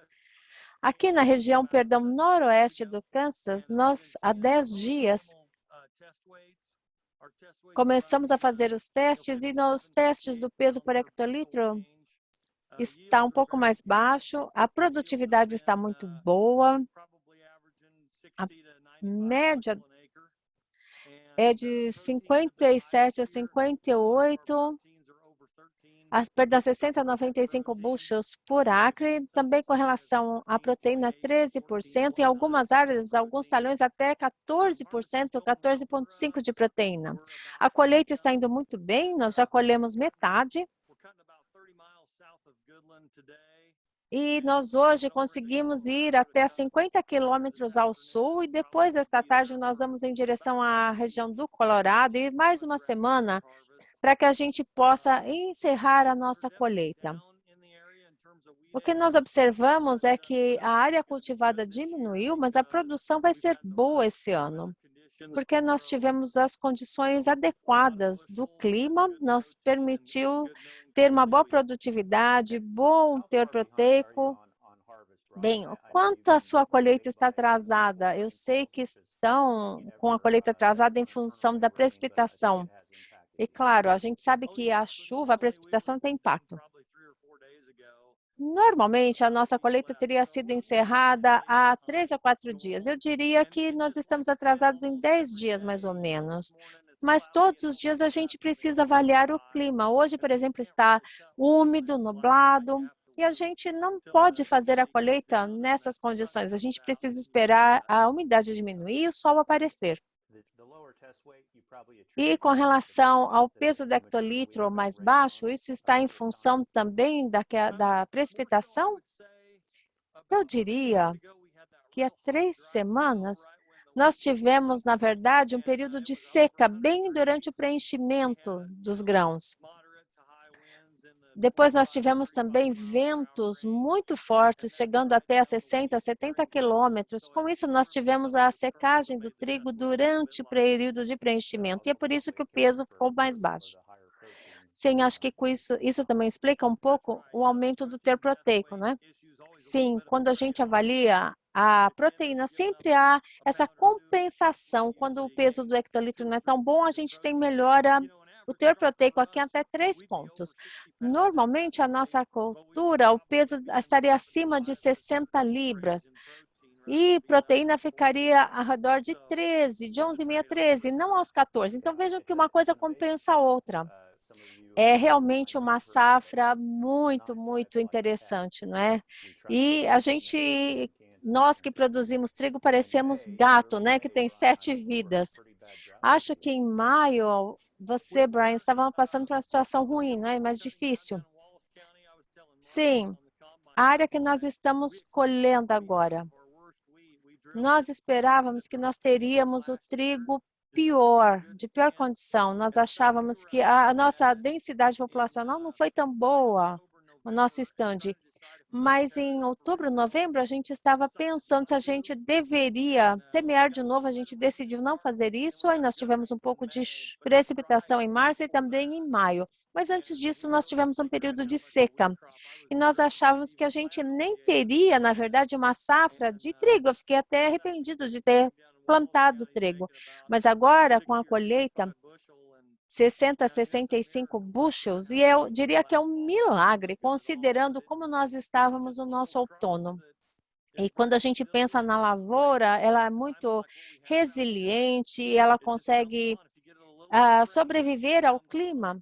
Aqui na região, noroeste do Kansas, nós, há 10 dias, começamos a fazer os testes e nos testes do peso por hectolitro está um pouco mais baixo, a produtividade está muito boa, a média é de 57 a 58, perdão, 60 a 95 bushels por acre, também com relação à proteína 13%, em algumas áreas, alguns talhões até 14%, 14,5% de proteína. A colheita está indo muito bem, nós já colhemos metade. E nós hoje conseguimos ir até 50 quilômetros ao sul e depois desta tarde nós vamos em direção à região do Colorado e mais uma semana para que a gente possa encerrar a nossa colheita. O que nós observamos é que a área cultivada diminuiu, mas a produção vai ser boa esse ano, porque nós tivemos as condições adequadas do clima, nos permitiu ter uma boa produtividade, bom teor proteico. Bem, quanto a sua colheita está atrasada? Eu sei que estão com a colheita atrasada em função da precipitação. E claro, a gente sabe que a chuva, a precipitação tem impacto. Normalmente, a nossa colheita teria sido encerrada há 3 a 4 dias. Eu diria que nós estamos atrasados em 10 dias, mais ou menos. Mas todos os dias a gente precisa avaliar o clima. Hoje, por exemplo, está úmido, nublado, e a gente não pode fazer a colheita nessas condições. A gente precisa esperar a umidade diminuir e o sol aparecer. E com relação ao peso do hectolitro mais baixo, isso está em função também da precipitação? Eu diria que há 3 semanas nós tivemos, na verdade, um período de seca bem durante o preenchimento dos grãos. Depois nós tivemos também ventos muito fortes, chegando até a 60, 70 quilômetros. Com isso, nós tivemos a secagem do trigo durante o período de preenchimento. E é por isso que o peso ficou mais baixo. Sim, acho que com isso também explica um pouco o aumento do teor proteico, né? Sim, quando a gente avalia a proteína, sempre há essa compensação. Quando o peso do hectolitro não é tão bom, a gente tem melhora. O teor proteico aqui até 3 pontos. Normalmente, a nossa cultura, o peso estaria acima de 60 libras. E proteína ficaria ao redor de 13, de 11,5 a 13, não aos 14. Então, vejam que uma coisa compensa a outra. É realmente uma safra muito, muito interessante, não é? E nós que produzimos trigo, parecemos gato, né? Que tem 7 vidas. Acho que em maio, você, Brian, estava passando por uma situação ruim, não é? Mais difícil. Sim, a área que nós estamos colhendo agora. Nós esperávamos que nós teríamos o trigo pior, de pior condição. Nós achávamos que a nossa densidade populacional não foi tão boa, o nosso estande. Mas em outubro, novembro, a gente estava pensando se a gente deveria semear de novo. A gente decidiu não fazer isso. Aí nós tivemos um pouco de precipitação em março e também em maio. Mas antes disso, nós tivemos um período de seca. E nós achávamos que a gente nem teria, na verdade, uma safra de trigo. Eu fiquei até arrependido de ter plantado trigo. Mas agora, com a colheita, 60, 65 bushels, e eu diria que é um milagre, considerando como nós estávamos no nosso outono. E quando a gente pensa na lavoura, ela é muito resiliente, ela consegue sobreviver ao clima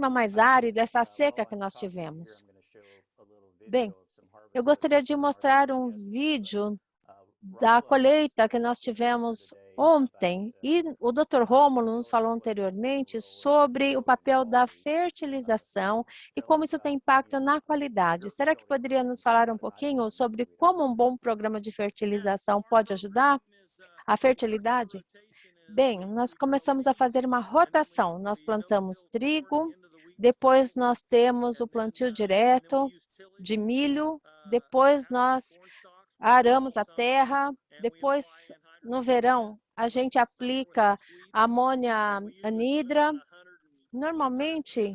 mais árido, essa seca que nós tivemos. Bem, eu gostaria de mostrar um vídeo da colheita que nós tivemos ontem. E o Dr. Rômulo nos falou anteriormente sobre o papel da fertilização e como isso tem impacto na qualidade. Será que poderia nos falar um pouquinho sobre como um bom programa de fertilização pode ajudar a fertilidade? Bem, nós começamos a fazer uma rotação. Nós plantamos trigo, depois nós temos o plantio direto de milho, depois nós aramos a terra, depois, no verão, a gente aplica amônia anidra, normalmente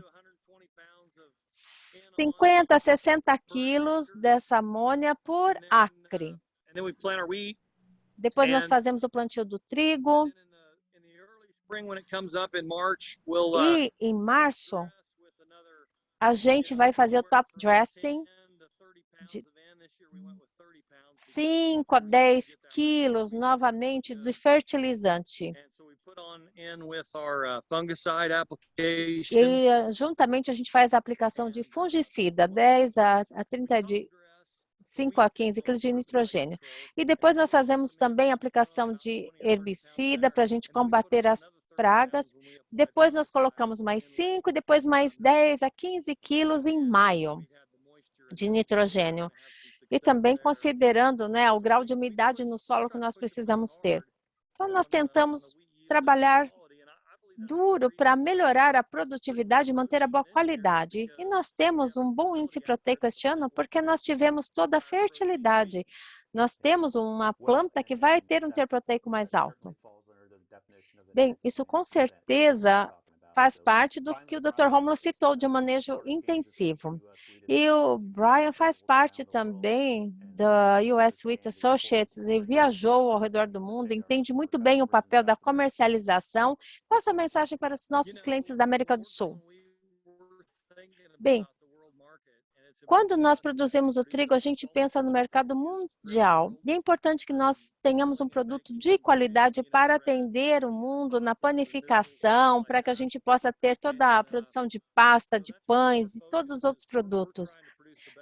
50 a 60 quilos dessa amônia por acre. Depois nós fazemos o plantio do trigo. E em março, a gente vai fazer o top dressing de 5 a 10 quilos novamente de fertilizante. E juntamente a gente faz a aplicação de fungicida, 10 a 30 de 5 a 15 quilos de nitrogênio. E depois nós fazemos também a aplicação de herbicida para a gente combater as pragas. Depois nós colocamos mais 5 e depois mais 10 a 15 quilos em maio de nitrogênio. E também considerando, né, o grau de umidade no solo que nós precisamos ter. Então, nós tentamos trabalhar duro para melhorar a produtividade e manter a boa qualidade. E nós temos um bom índice proteico este ano porque nós tivemos toda a fertilidade. Nós temos uma planta que vai ter um teor proteico mais alto. Bem, isso com certeza faz parte do que o Dr. Rômulo citou de manejo intensivo. E o Brian faz parte também da US Wheat Associates e viajou ao redor do mundo, entende muito bem o papel da comercialização. Qual a sua mensagem para os nossos clientes da América do Sul? Bem, quando nós produzimos o trigo, a gente pensa no mercado mundial. E é importante que nós tenhamos um produto de qualidade para atender o mundo na panificação, para que a gente possa ter toda a produção de pasta, de pães e todos os outros produtos.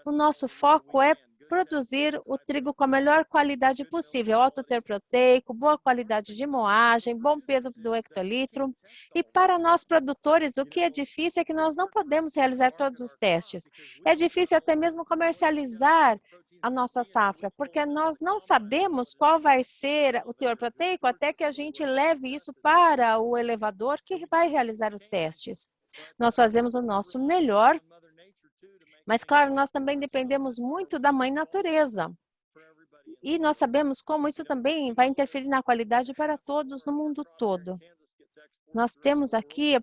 O nosso foco é produzir o trigo com a melhor qualidade possível, alto teor proteico, boa qualidade de moagem, bom peso do hectolitro. E para nós produtores, o que é difícil é que nós não podemos realizar todos os testes. É difícil até mesmo comercializar a nossa safra, porque nós não sabemos qual vai ser o teor proteico até que a gente leve isso para o elevador que vai realizar os testes. Nós fazemos o nosso melhor, mas, claro, nós também dependemos muito da mãe natureza. E nós sabemos como isso também vai interferir na qualidade para todos no mundo todo. Nós temos aqui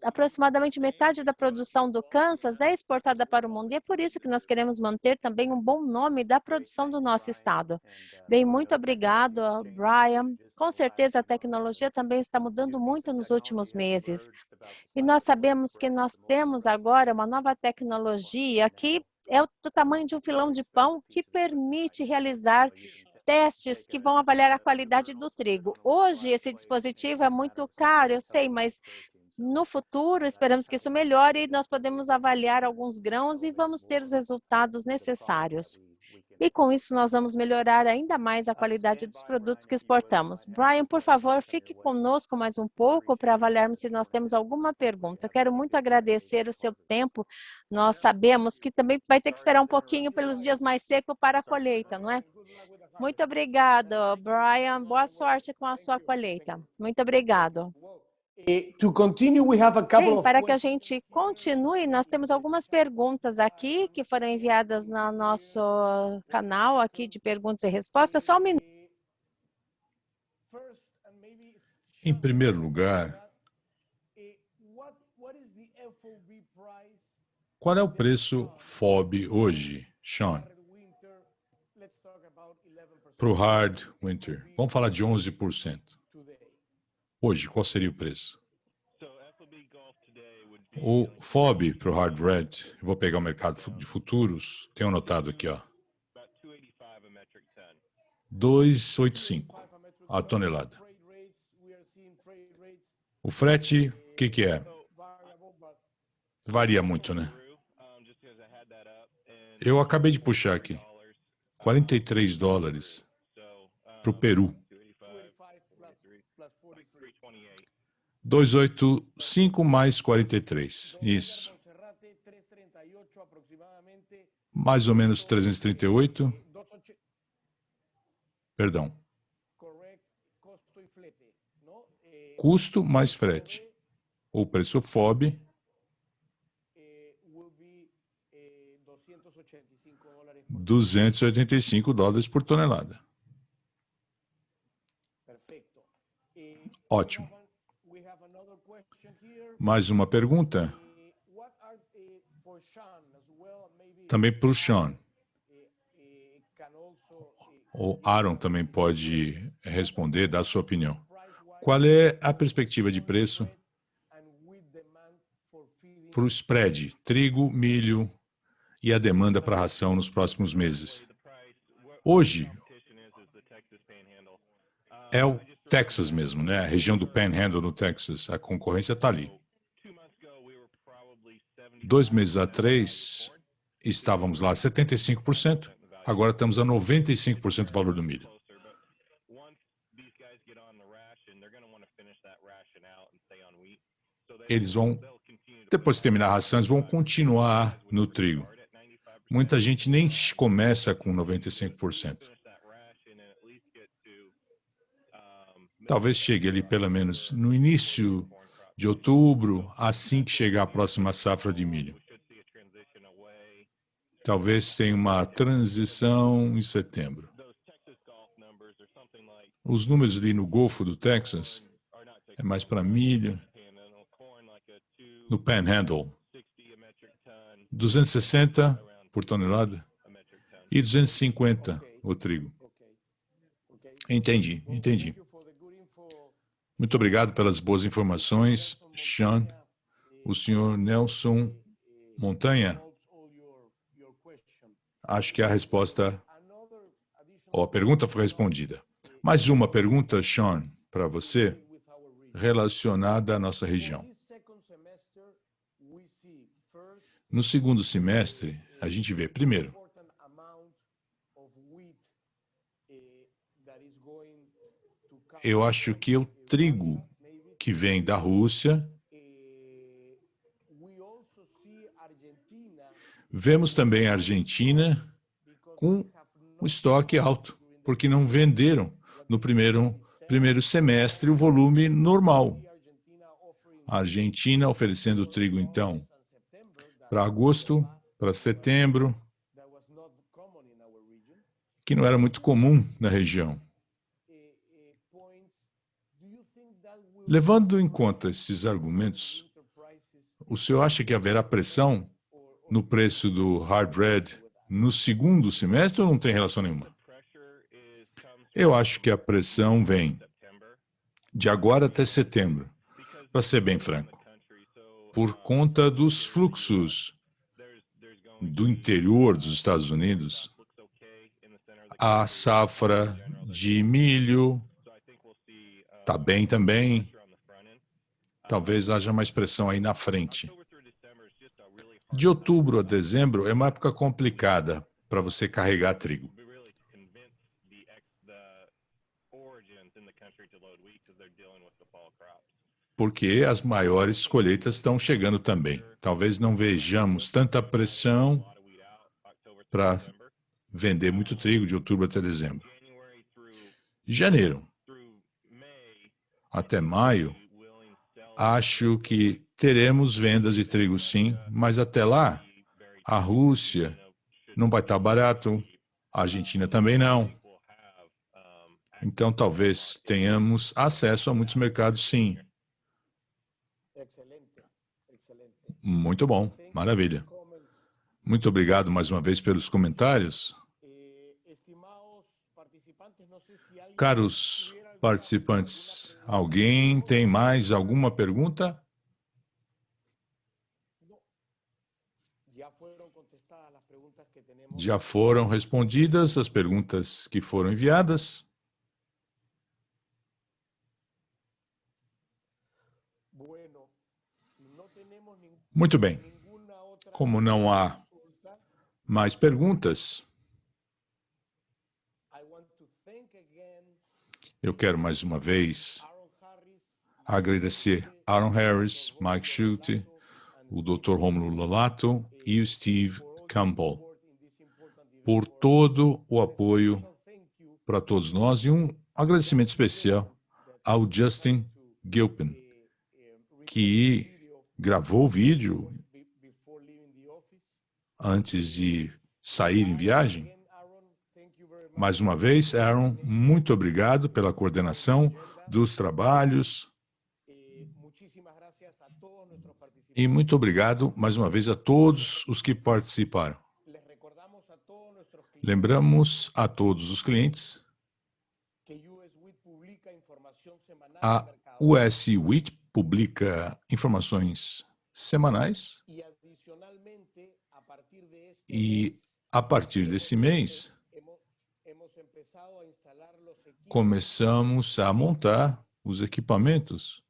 aproximadamente metade da produção do Kansas é exportada para o mundo. E é por isso que nós queremos manter também um bom nome da produção do nosso estado. Bem, muito obrigado, Brian. Com certeza a tecnologia também está mudando muito nos últimos meses. E nós sabemos que nós temos agora uma nova tecnologia que é do tamanho de um filão de pão que permite realizar testes que vão avaliar a qualidade do trigo. Hoje, esse dispositivo é muito caro, eu sei, mas No futuro, esperamos que isso melhore e nós podemos avaliar alguns grãos e vamos ter os resultados necessários. E com isso, nós vamos melhorar ainda mais a qualidade dos produtos que exportamos. Brian, por favor, fique conosco mais um pouco para avaliarmos se nós temos alguma pergunta. Eu quero muito agradecer o seu tempo. Nós sabemos que também vai ter que esperar um pouquinho pelos dias mais secos para a colheita, não é? Muito obrigado, Brian. Boa sorte com a sua colheita. Muito obrigado. To continue, we have a couple Bem, of para que a questions. gente continue, nós temos algumas perguntas aqui que foram enviadas no nosso canal aqui de perguntas e respostas. Só um minuto. Em primeiro lugar, qual é o preço FOB hoje, Sean? Para o Hard Winter. Vamos falar de 11%. Hoje, qual seria o preço? O FOB para o Hard Red, eu vou pegar o mercado de futuros, tenho anotado aqui, ó. 2,85 a tonelada. O frete, o que é? Varia muito, né? Eu acabei de puxar aqui. $43 para o Peru. 285 mais 43. Isso. Mais ou menos 338. Perdão. Custo mais frete. O preço FOB. $285 por tonelada. Ótimo. Mais uma pergunta? Também para o Sean. O Aaron também pode responder, dar a sua opinião. Qual é a perspectiva de preço para o spread, trigo, milho e a demanda para a ração nos próximos meses? Hoje, é o Texas mesmo, né? A região do Panhandle no Texas. A concorrência está ali. 2 meses atrás, estávamos lá a 75%. Agora estamos a 95% do valor do milho. Eles vão, depois de terminar a ração, eles vão continuar no trigo. Muita gente nem começa com 95%. Talvez chegue ali pelo menos no início de outubro, assim que chegar a próxima safra de milho. Talvez tenha uma transição em setembro. Os números ali no Golfo do Texas é mais para milho. No Panhandle, 260 por tonelada e 250 o trigo. Entendi. Muito obrigado pelas boas informações, Sean. O senhor Nelson Montanha, acho que a resposta, ou a pergunta foi respondida. Mais uma pergunta, Sean, para você, relacionada à nossa região. No segundo semestre, a gente vê, primeiro, eu acho que o trigo que vem da Rússia, vemos também a Argentina com um estoque alto, porque não venderam no primeiro semestre o volume normal. A Argentina oferecendo trigo, então, para agosto, para setembro, que não era muito comum na região. Levando em conta esses argumentos, o senhor acha que haverá pressão no preço do Hard Red no segundo semestre ou não tem relação nenhuma? Eu acho que a pressão vem de agora até setembro, para ser bem franco, por conta dos fluxos do interior dos Estados Unidos. A safra de milho está bem também. Talvez haja mais pressão aí na frente. De outubro a dezembro é uma época complicada para você carregar trigo. Porque as maiores colheitas estão chegando também. Talvez não vejamos tanta pressão para vender muito trigo de outubro até dezembro. De janeiro até maio, acho que teremos vendas de trigo sim, mas até lá, a Rússia não vai estar barato, a Argentina também não. Então, talvez tenhamos acesso a muitos mercados sim. Excelente, excelente. Muito bom, maravilha. Muito obrigado mais uma vez pelos comentários. Estimados participantes, não sei se alguém Caros tiver alguma participantes, pergunta. alguém tem mais alguma pergunta? Já foram contestadas as perguntas que temos. Já foram respondidas as perguntas que foram enviadas? Bueno, não temos Muito bem. nenhuma outra Como não há consulta. mais perguntas, I want to thank again eu quero mais uma vez Aaron Harris, agradecer Aaron Harris, Mike Schulte, o Dr. Rômulo Lolato e o Steve Campbell por todo o apoio para todos nós e um agradecimento especial ao Justin Gilpin, que gravou o vídeo antes de sair em viagem. Mais uma vez, Aaron, muito obrigado pela coordenação dos trabalhos e muito obrigado mais uma vez a todos os que participaram. Lembramos a todos os clientes, a US Wheat publica informações semanais e a partir desse mês começamos a montar os equipamentos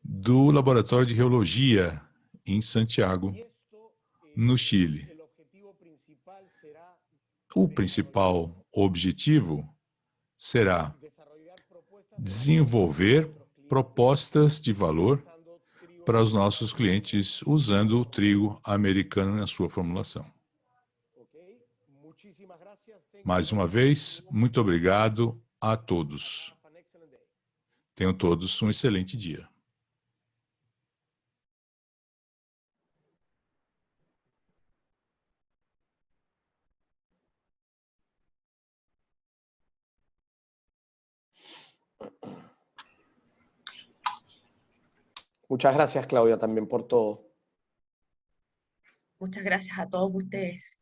do Laboratório de Reologia em Santiago, no Chile. O principal objetivo será desenvolver propostas de valor para os nossos clientes usando o trigo americano na sua formulação. Mais uma vez, muito obrigado a todos. Tenham todos um excelente dia. Muchas gracias, Claudia, también por todo. Muchas gracias a todos ustedes.